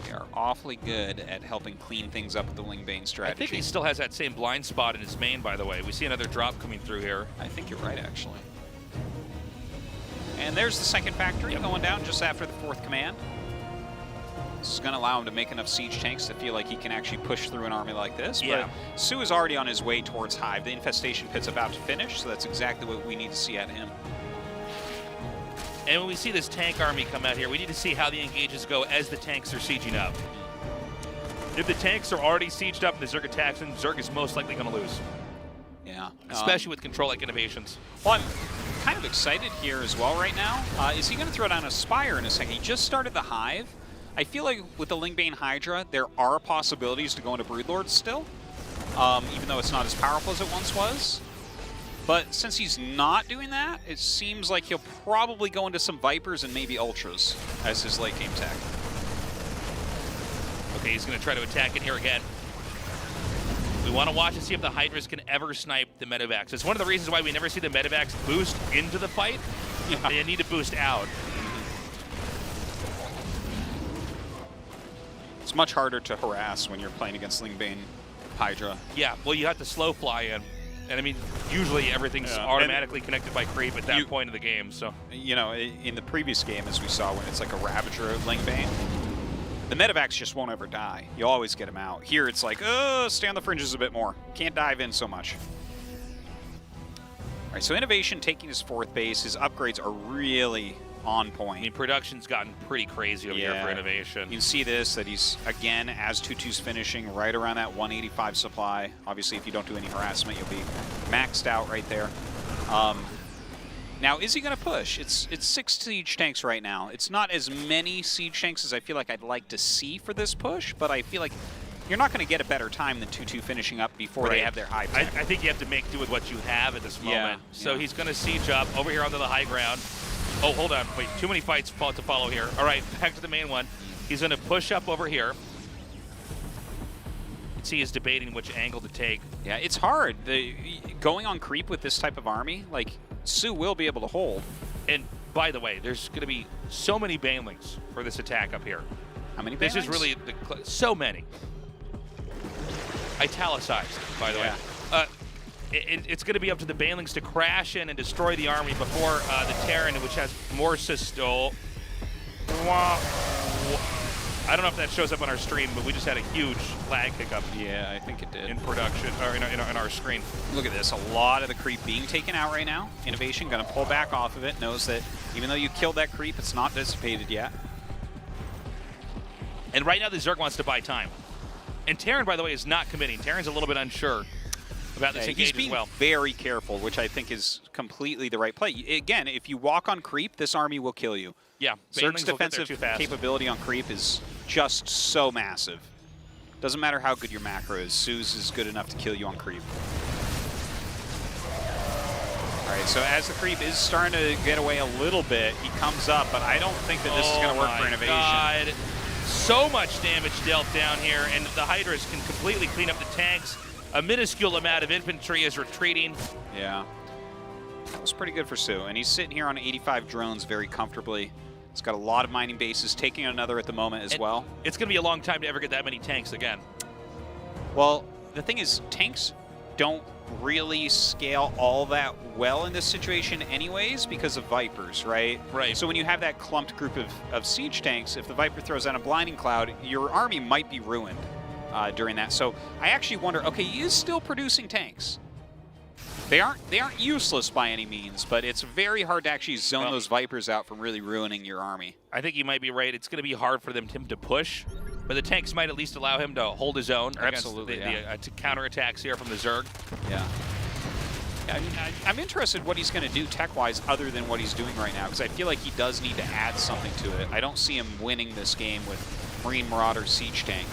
They are awfully good at helping clean things up with the Lingbane strategy. I think he still has that same blind spot in his main, by the way. We see another drop coming through here. I think you're right, actually. And there's the second factory going down just after the 4th command. This is going to allow him to make enough siege tanks to feel like he can actually push through an army like this. Yeah. But soO is already on his way towards Hive. The infestation pit's about to finish, so that's exactly what we need to see out of him. And when we see this tank army come out here, we need to see how the engages go as the tanks are sieging up. If the tanks are already sieged up and the Zerg attacks, then Zerg is most likely going to lose. Yeah. Especially with control like INnoVation's. Well, I'm kind of excited here as well right now. Is he going to throw down a Spire in a second? He just started the Hive. I feel like with the Lingbane Hydra, there are possibilities to go into Broodlords still, even though it's not as powerful as it once was. But since he's not doing that, it seems like he'll probably go into some Vipers and maybe Ultras as his late game tech. Okay, he's going to try to attack in here again. We want to watch and see if the Hydras can ever snipe the Medivacs. It's one of the reasons why we never see the Medivacs boost into the fight. Yeah. They need to boost out. It's much harder to harass when you're playing against Lingbane Hydra. Yeah, well, you have to slow fly in. And I mean, usually everything's automatically connected by creep at that point of the game, so. You know, in the previous game, as we saw, when it's like a Ravager of Lingbane, the Medivacs just won't ever die. You always get them out. Here, it's like, oh, stay on the fringes a bit more. Can't dive in so much. All right, so INnoVation taking his 4th base. His upgrades are really on point. I mean, production's gotten pretty crazy over here for INnoVation. You can see this, that he's, again, as 2-2's finishing, right around that 185 supply. Obviously, if you don't do any harassment, you'll be maxed out right there. Now, is he going to push? It's 6 siege tanks right now. It's not as many siege tanks as I feel like I'd like to see for this push, but I feel like you're not going to get a better time than 2-2 finishing up before they have their high tech. I think you have to make do with what you have at this moment. So he's going to siege up over here onto the high ground. Oh, hold on. Wait, too many fights to follow here. All right, back to the main one. He's going to push up over here. See, he's debating which angle to take. Yeah, it's hard. Going on creep with this type of army, like, soO will be able to hold. And by the way, there's going to be so many Banelings for this attack up here. How many Banelings? This is really so many. Italicized, by the way. It's going to be up to the Banelings to crash in and destroy the army before the Terran, which has more systole. I don't know if that shows up on our stream, but we just had a huge lag hiccup. Yeah, I think it did. In production, or in our screen. Look at this, a lot of the creep being taken out right now. INnoVation gonna pull back off of it, knows that even though you killed that creep, it's not dissipated yet. And right now the Zerg wants to buy time. And Terran, by the way, is not committing. Terran's a little bit unsure about this engage he's being as well. very careful, which I think is completely the right play. Again, if you walk on creep, this army will kill you. Yeah, Zerg's defensive capability on creep is just so massive. Doesn't matter how good your macro is, soO's is good enough to kill you on creep. All right, so as the creep is starting to get away a little bit, he comes up, but I don't think that this is going to work for INnoVation. God. So much damage dealt down here, and the Hydras can completely clean up the tanks. A minuscule amount of infantry is retreating. Yeah, that was pretty good for soO, and he's sitting here on 85 drones very comfortably. He's got a lot of mining bases, taking another at the moment as well. It's going to be a long time to ever get that many tanks again. Well, the thing is, tanks don't really scale all that well in this situation anyways because of Vipers, right? Right. So when you have that clumped group of siege tanks, if the Viper throws out a blinding cloud, your army might be ruined during that. So I actually wonder, okay, he is still producing tanks. They aren't useless by any means, but it's very hard to actually zone those Vipers out from really ruining your army. I think you might be right. It's going to be hard for him to push, but the tanks might at least allow him to hold his own against the counterattacks here from the Zerg. Yeah. I mean, I'm interested what he's going to do tech-wise other than what he's doing right now, because I feel like he does need to add something to it. I don't see him winning this game with Marine Marauder Siege Tank.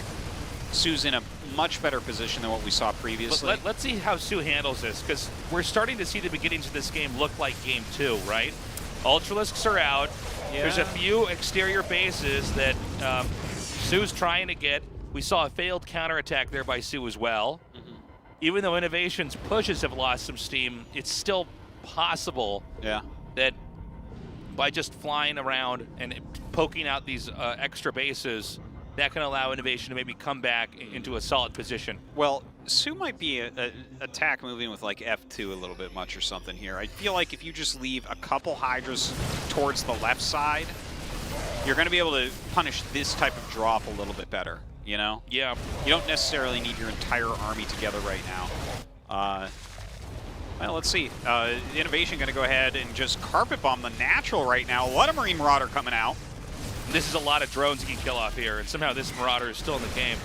soO's in a much better position than what we saw previously. Let's see how soO handles this, because we're starting to see the beginnings of this game look like Game 2, right? Ultralisks are out. Yeah. There's a few exterior bases that soO's trying to get. We saw a failed counterattack there by soO as well. Even though INnoVation's pushes have lost some steam, it's still possible that by just flying around and poking out these extra bases, that can allow INnoVation to maybe come back into a solid position. Well, soO might be a attack moving with like F2 a little bit much or something here. I feel like if you just leave a couple Hydras towards the left side, you're going to be able to punish this type of drop a little bit better, you know? Yeah. You don't necessarily need your entire army together right now. Well, let's see. INnoVation going to go ahead and just carpet bomb the natural right now. A lot of Marine Marauder coming out. This is a lot of drones you can kill off here, and somehow this Marauder is still in the game.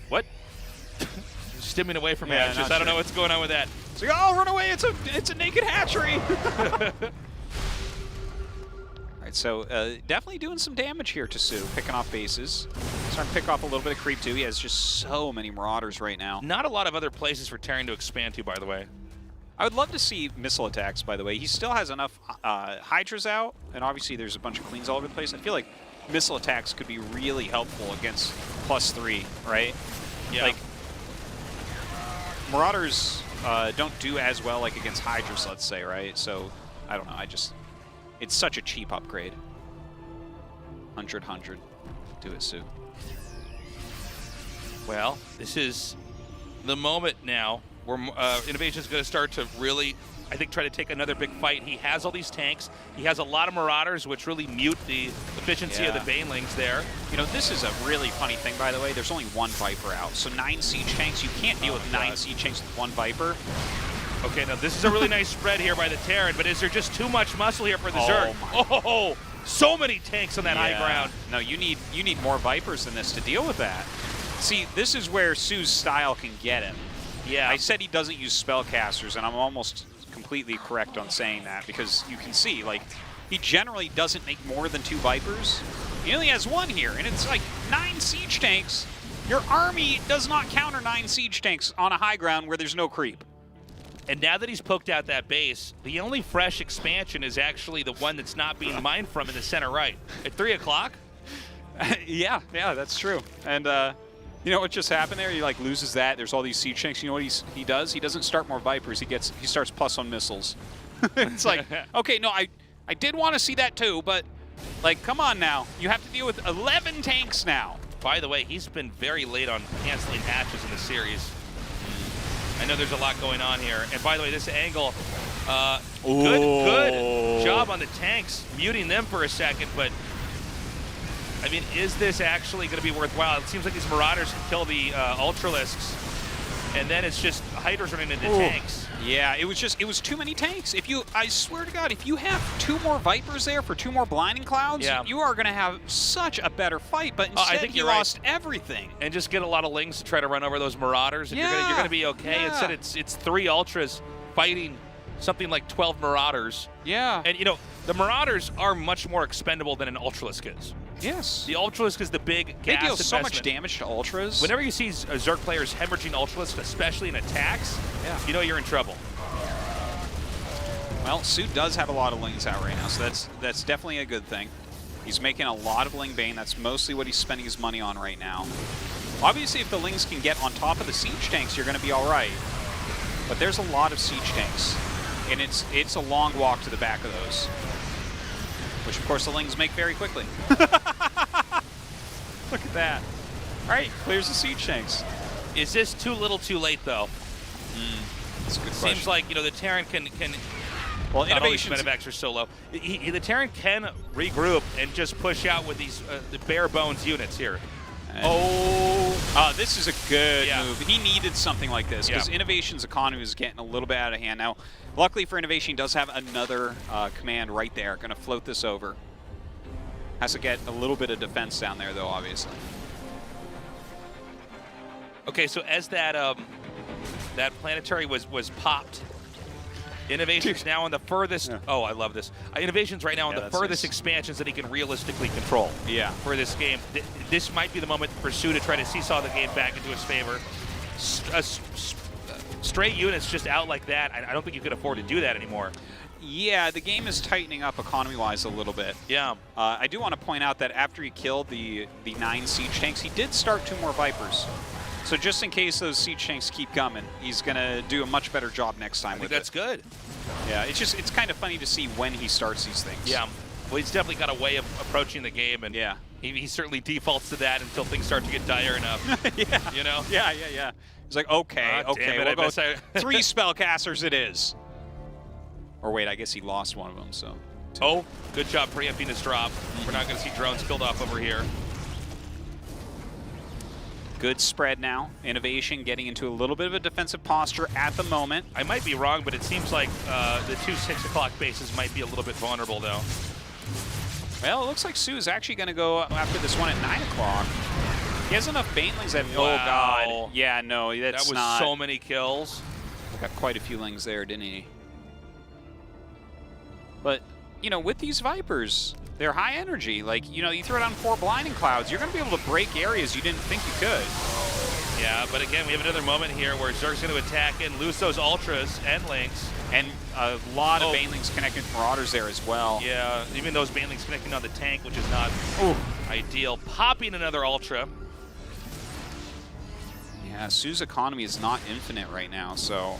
What? Stimming away from hatches. I don't know what's going on with that. It's like, oh, run away! It's a naked hatchery. All right, so definitely doing some damage here to soO, picking off bases. Starting to pick off a little bit of creep too. He has just so many Marauders right now. Not a lot of other places for Terran to expand to, by the way. I would love to see missile attacks, by the way. He still has enough Hydras out, and obviously there's a bunch of Queens all over the place. I feel like missile attacks could be really helpful against +3, right? Yeah. Like, Marauders don't do as well like against Hydras, let's say, right? So, I don't know. It's such a cheap upgrade. 100, do it, soO. Well, this is the moment now where INnoVation is going to start to really, I think, try to take another big fight. He has all these tanks. He has a lot of Marauders, which really mute the efficiency of the Banelings there. You know, this is a really funny thing, by the way. There's only one Viper out. So 9 siege tanks, you can't deal with 9 siege tanks with one Viper. Okay, now this is a really nice spread here by the Terran, but is there just too much muscle here for the Zerg? Oh, so many tanks on that high ground. No, you need more Vipers than this to deal with that. See, this is where soO's style can get him. Yeah. I said he doesn't use spellcasters, and I'm almost completely correct on saying that, because you can see, like, he generally doesn't make more than 2 Vipers. He only has 1 here, and it's like 9 siege tanks. Your army does not counter 9 siege tanks on a high ground where there's no creep. And now that he's poked out that base, the only fresh expansion is actually the one that's not being mined from in the center right. At 3 o'clock? Yeah, that's true. And you know what just happened there? He like loses that. There's all these siege tanks. You know what he does? He doesn't start more Vipers. He starts plus on missiles. It's like, okay, no, I did want to see that too, but like, come on now. You have to deal with 11 tanks now. By the way, he's been very late on canceling hatches in the series. I know there's a lot going on here. And by the way, this angle, Good job on the tanks, muting them for a second, but I mean, is this actually going to be worthwhile? It seems like these Marauders can kill the Ultralisks, and then it's just Hydras running into tanks. Yeah, it was too many tanks. I swear to God, if you have 2 more Vipers there for 2 more Blinding Clouds, you are going to have such a better fight, but instead I think you lost everything. And just get a lot of Lings to try to run over those Marauders, and you're going to be okay. Instead, it's 3 Ultras fighting something like 12 Marauders. Yeah. And, you know, the Marauders are much more expendable than an Ultralisk is. Yes. The Ultralisk is the big gas They deal investment. so much damage to Ultras. Whenever you see Zerg players hemorrhaging Ultralisk, especially in attacks, you know you're in trouble. Well, soO does have a lot of Lings out right now, so that's definitely a good thing. He's making a lot of Ling Bane. That's mostly what he's spending his money on right now. Obviously, if the Lings can get on top of the Siege tanks, you're going to be all right. But there's a lot of Siege tanks, and it's a long walk to the back of those, which, of course, the Lings make very quickly. Look at that. All right, clears the Siege tanks. Is this too little too late, though? That's a good question. Seems like, you know, the Terran can well, INnoVation's medevacs are so low. The Terran can regroup and just push out with these the bare bones units here. This is a good move. He needed something like this because INnoVation's economy is getting a little bit out of hand. Now, luckily for INnoVation, he does have another command right there. Going to float this over. Has to get a little bit of defense down there, though, obviously. Okay, so as that that planetary was popped, INnoVation's now on the furthest. Oh, I love this. INnoVation's right now on the furthest expansions that he can realistically control. For this game, this might be the moment for soO to try to seesaw the game back into his favor. Straight units just out like that, I don't think you could afford to do that anymore. Yeah, the game is tightening up economy-wise a little bit. Yeah. I do want to point out that after he killed the 9 Siege tanks, he did start 2 more Vipers. So just in case those Siege tanks keep coming, he's going to do a much better job next time with it. I think that's good. Yeah, it's kind of funny to see when he starts these things. Yeah. Well, he's definitely got a way of approaching the game, and he certainly defaults to that until things start to get dire enough. You know? Yeah. He's like, okay, we'll go 3 spellcasters it is. Or wait, I guess he lost one of them, so. Oh, good job preempting his drop. We're not going to see drones killed off over here. Good spread now. INnoVation getting into a little bit of a defensive posture at the moment. I might be wrong, but it seems like the 2 6 o'clock bases might be a little bit vulnerable, though. Well, it looks like soO is actually going to go after this one at 9 o'clock. He has enough Banelings that... Wow. Oh, God. Yeah, no, that's that was not... so many kills. Got quite a few Lings there, didn't he? But, you know, with these Vipers, they're high energy. Like, you know, you throw down 4 Blinding Clouds, you're going to be able to break areas you didn't think you could. Yeah, but again, we have another moment here where Zerg's going to attack and lose those Ultras and Lings. And a lot of Banelings connecting with Marauders there as well. Yeah, even those Banelings connecting on the tank, which is not ideal. Popping another Ultra. Yeah, soO's economy is not infinite right now, so...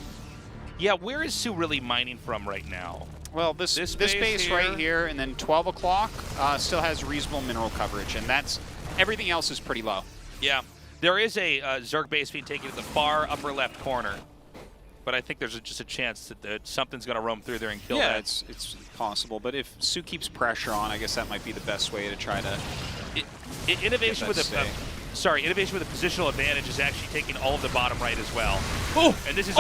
Yeah, where is soO really mining from right now? Well, this base right here, and then 12 o'clock still has reasonable mineral coverage, and that's everything else is pretty low. Yeah, there is a Zerg base being taken at the far upper left corner, but I think there's just a chance that something's going to roam through there and kill that. Yeah, it's possible, but if soO keeps pressure on, I guess that might be the best way to try to. INnoVation with INnoVation with a positional advantage is actually taking all of the bottom right as well. Oh, and this is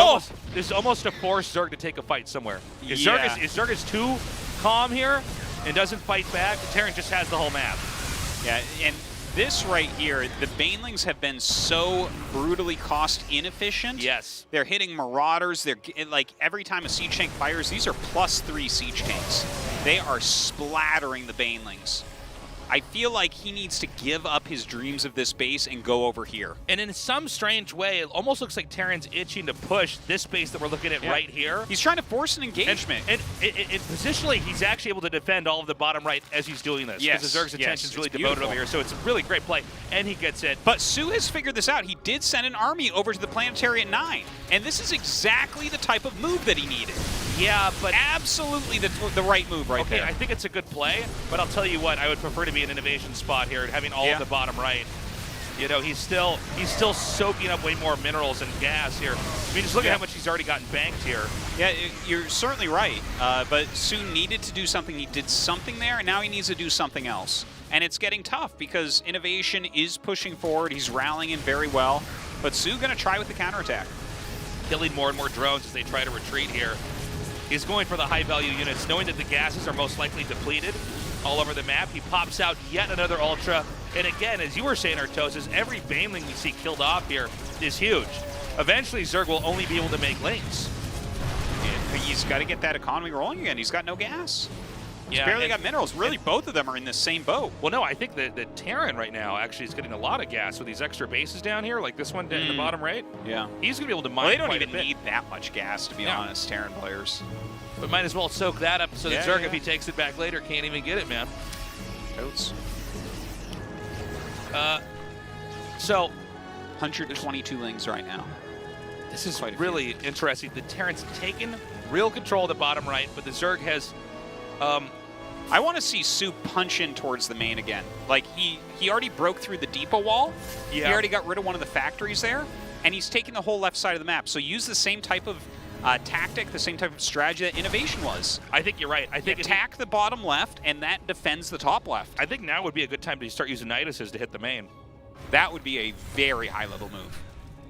almost to force Zerg to take a fight somewhere. If Zerg is too calm here and doesn't fight back, Terran just has the whole map. Yeah, and this right here, the Banelings have been so brutally cost inefficient. Yes. They're hitting Marauders. They're like every time a Siege tank fires, these are +3 Siege tanks. They are splattering the Banelings. I feel like he needs to give up his dreams of this base and go over here. And in some strange way, it almost looks like Terran's itching to push this base that we're looking at right here. He's trying to force an engagement. And positionally, he's actually able to defend all of the bottom right as he's doing this. Yes. Because the Zerg's attention is really devoted over here. So it's a really great play. And he gets it. But soO has figured this out. He did send an army over to the planetary at 9. And this is exactly the type of move that he needed. Yeah, but... Absolutely the right move right there. Okay, I think it's a good play. But I'll tell you what, I would prefer to be in an INnoVation spot here, having all of the bottom right. You know, he's still soaking up way more minerals and gas here. I mean, just look at how much he's already gotten banked here. Yeah, you're certainly right. But soO needed to do something. He did something there, and now he needs to do something else. And it's getting tough because INnoVation is pushing forward. He's rallying in very well. But soO going to try with the counterattack. Killing more and more drones as they try to retreat here. He's going for the high-value units, knowing that the gases are most likely depleted all over the map. He pops out yet another Ultra. And again, as you were saying, Artosis, every Baneling we see killed off here is huge. Eventually, Zerg will only be able to make links. And he's got to get that economy rolling again. He's got no gas. He's barely got minerals. Really, both of them are in the same boat. Well, no, I think that Terran right now actually is getting a lot of gas with these extra bases down here, like this one down in the bottom right. Yeah. He's going to be able to mine Well, they don't quite even a bit. need that much gas, to be honest, Terran players. But might as well soak that up so that Zerg, if he takes it back later, can't even get it, man. Totes. So 122 lings right now. This is really interesting. The Terran's taken real control of the bottom right, but the Zerg has... I want to see soO punch in towards the main again. Like, he already broke through the depot wall. Yeah. He already got rid of one of the factories there, and he's taking the whole left side of the map. So use the same type of tactic, the same type of strategy that INnoVation was. I think you're right. I think attack the bottom left, and that defends the top left. I think now would be a good time to start using Niduses to hit the main. That would be a very high-level move.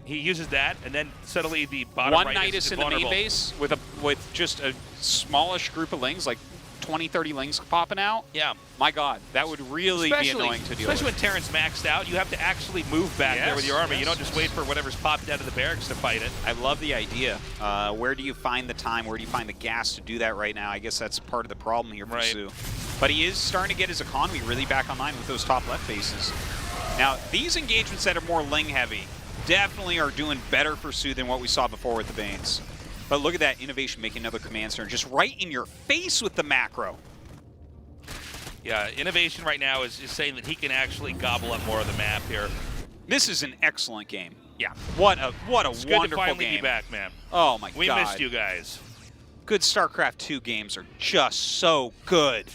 He uses that, and then suddenly the bottom right Nidus is in the vulnerable. main base with just a smallish group of lings, like 20, 30 lings popping out. Yeah. My God, that would really be annoying to deal with. Especially when Terran's maxed out, you have to actually move back there with your army. You don't just wait for whatever's popped out of the barracks to fight it. I love the idea. Where do you find the time? Where do you find the gas to do that right now? I guess that's part of the problem here for soO. But he is starting to get his economy really back online with those top left bases. Now, these engagements that are more ling heavy definitely are doing better for soO than what we saw before with the Banes. But look at that, INnoVation making another command center just right in your face with the macro. Yeah, INnoVation right now is saying that he can actually gobble up more of the map here. This is an excellent game. Yeah. What a it's wonderful good to finally game. be back, man. Oh my God. We missed you guys. Good StarCraft 2 games are just so good.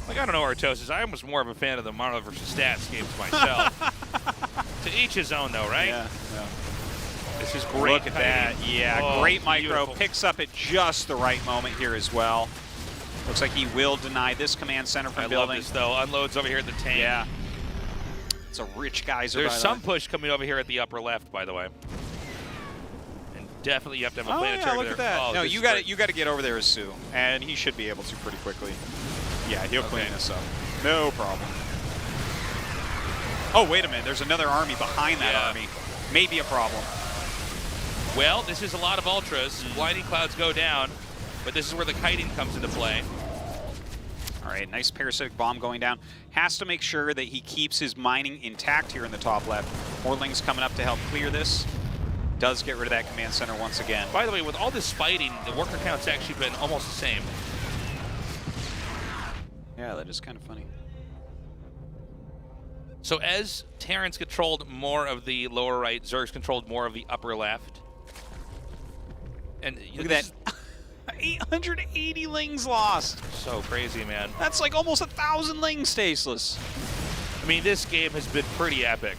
Like, I don't know, Artosis. I was more of a fan of the Marvel vs. Stats games myself. To each his own, though, right? Yeah. This is great. Look at that. Yeah, great micro. Beautiful. Picks up at just the right moment here as well. Looks like he will deny this command center from building. I love this, though. Unloads over here at the tank. Yeah. It's a rich geyser. There's some push coming over here at the upper left, by the way. And definitely you have to have a planetary look there. at that. Oh, no, you got to get over there as soO, and he should be able to pretty quickly. Yeah, he'll clean this up. No problem. Oh, wait a minute. There's another army behind that army. Maybe a problem. Well, this is a lot of Ultras. Blinding clouds go down, but this is where the kiting comes into play. All right, nice parasitic bomb going down. Has to make sure that he keeps his mining intact here in the top left. More lings coming up to help clear this. Does get rid of that command center once again. By the way, with all this fighting, the worker count's actually been almost the same. Yeah, that is kind of funny. So as Terran's controlled more of the lower right, Zerg's controlled more of the upper left. And look at that. 880 lings lost. So crazy, man. That's like almost 1,000 lings staceless. I mean, this game has been pretty epic.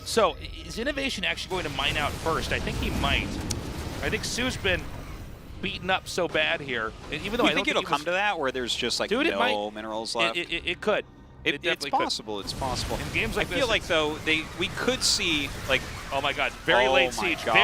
So is INnoVation actually going to mine out first? I think he might. I think soO's been beaten up so bad here. Even though I don't think it'll come to that, where there's just like no minerals left. It could. It's possible. It's possible. In games like I feel like though we could see like, oh my God, very late siege on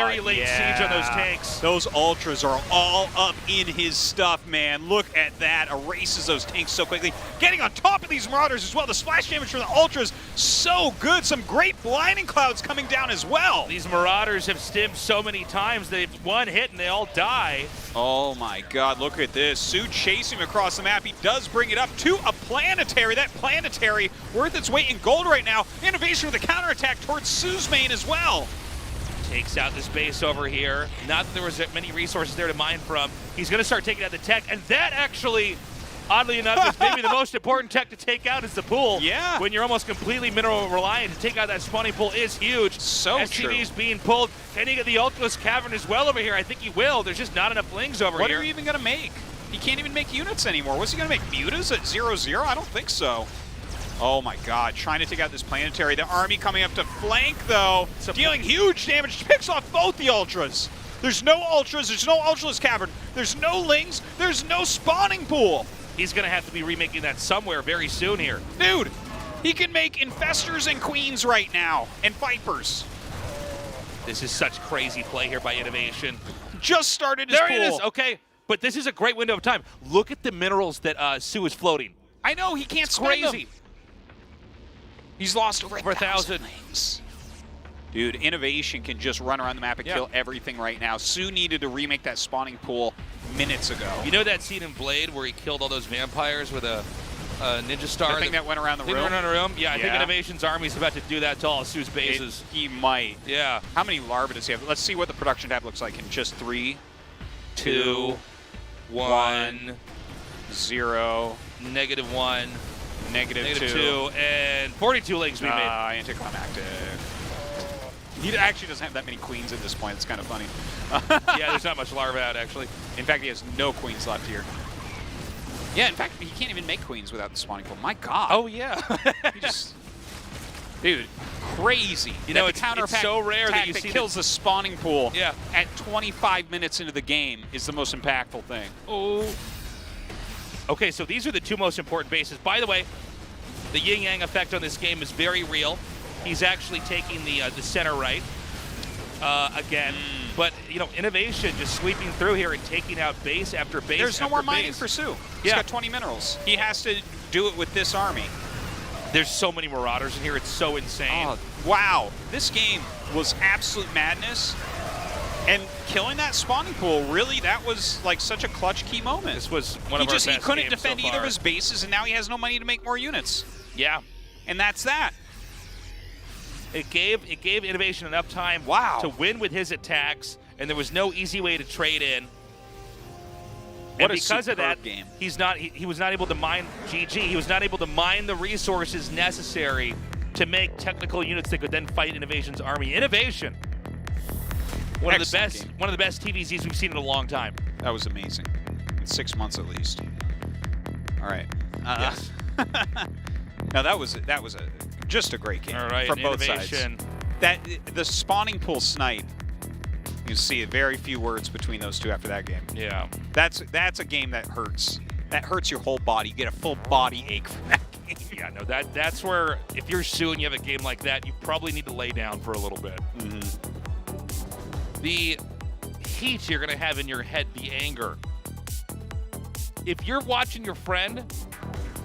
those tanks. Those ultras are all up in his stuff, man. Look at that, erases those tanks so quickly. Getting on top of these marauders as well. The splash damage from the ultras so good. Some great blinding clouds coming down as well. These marauders have stimmed so many times. They've one hit and they all die. Oh my God, look at this. soO chasing him across the map. He does bring it up to a planetary. That planetary worth its weight in gold right now. INnoVation with a counterattack towards soO's main as well. Takes out this base over here. Not that there was many resources there to mine from. He's going to start taking out the tech, and that actually, oddly enough, is maybe the most important tech to take out is the pool. Yeah. When you're almost completely mineral reliant, to take out that spawning pool is huge. So SCV's being pulled. Can he get the Ultimus Cavern as well over here? I think he will. There's just not enough lings over here. What are you even going to make? He can't even make units anymore. What's he going to make? Mutas at 0-0? I don't think so. Oh my god, trying to take out this planetary. The army coming up to flank, though, dealing huge damage. Picks off both the Ultras. There's no Ultras, there's no Ultras Cavern, there's no Lings, there's no spawning pool. He's going to have to be remaking that somewhere very soon here. Dude, he can make Infestors and Queens right now, and Vipers. This is such crazy play here by INnoVation. Just started his There pool. it is, okay. But this is a great window of time. Look at the minerals that soO is floating. I know, he can't It's spend crazy. them. He's lost over 1,000. Lings. Dude, INnoVation can just run around the map and kill everything right now. soO needed to remake that spawning pool minutes ago. You know that scene in Blade where he killed all those vampires with a ninja star? The thing that went around the room? Went around the room? Yeah, I think INnoVation's army's about to do that to all of soO's bases. He might. Yeah. How many larvae does he have? Let's see what the production tab looks like in just 3, 2, 1, 0, -1, -2, -2, and 42 Lings we made. Anticlimactic. He actually doesn't have that many queens at this point. It's kind of funny. Yeah, there's not much larva out, actually. In fact, he has no queens left here. Yeah, in fact, he can't even make queens without the spawning pool. My God. Oh, yeah. He just, dude, crazy. You know, the it's counterattack so rare that you see kills the spawning pool Yeah. at 25 minutes into the game is the most impactful thing. Oh. Okay, so these are the two most important bases. By the way, the yin-yang effect on this game is very real. He's actually taking the center right again. But, you know, INnoVation just sweeping through here and taking out base after base There's no after more mining base. for soO. He's got 20 minerals. He has to do it with this army. There's so many Marauders in here. It's so insane. Oh, wow. This game was absolute madness. And killing that spawning pool, really, that was like such a clutch key moment. This was one of our best He couldn't games defend so either of far. his bases, and now he has no money to make more units. Yeah. And that's that. It gave INnoVation enough time to win with his attacks, and there was no easy way to trade in. What and a because of that, game. he was not able to mine He was not able to mine the resources necessary to make technical units that could then fight INnoVation's army. INnoVation, one of the best TVZs we've seen in a long time. That was amazing. In 6 months at least. All right. Yes. No, that was just a great game. All right, from both sides. The spawning pool snipe. You see very few words between those two after that game. Yeah. That's a game that hurts. That hurts your whole body. You get a full body ache from that game. Yeah, no, that's where if you're soO and you have a game like that, you probably need to lay down for a little bit. The heat you're gonna have in your head, the anger. If you're watching your friend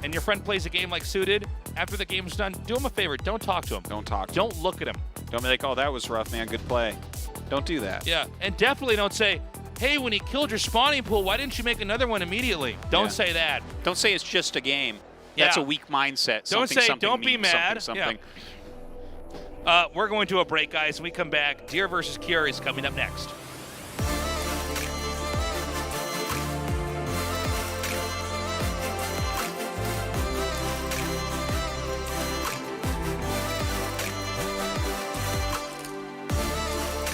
and your friend plays a game like soO did, after the game's done, do him a favor. Don't talk to him. Don't talk. Don't look at him. Don't be like, oh, that was rough, man. Good play. Don't do that. Yeah, and definitely don't say, hey, when he killed your spawning pool, why didn't you make another one immediately? Don't say that. Don't say it's just a game. That's a weak mindset. Don't say, don't be mad. Something. Yeah. We're going to a break, guys. When we come back, Deer versus Cure is coming up next.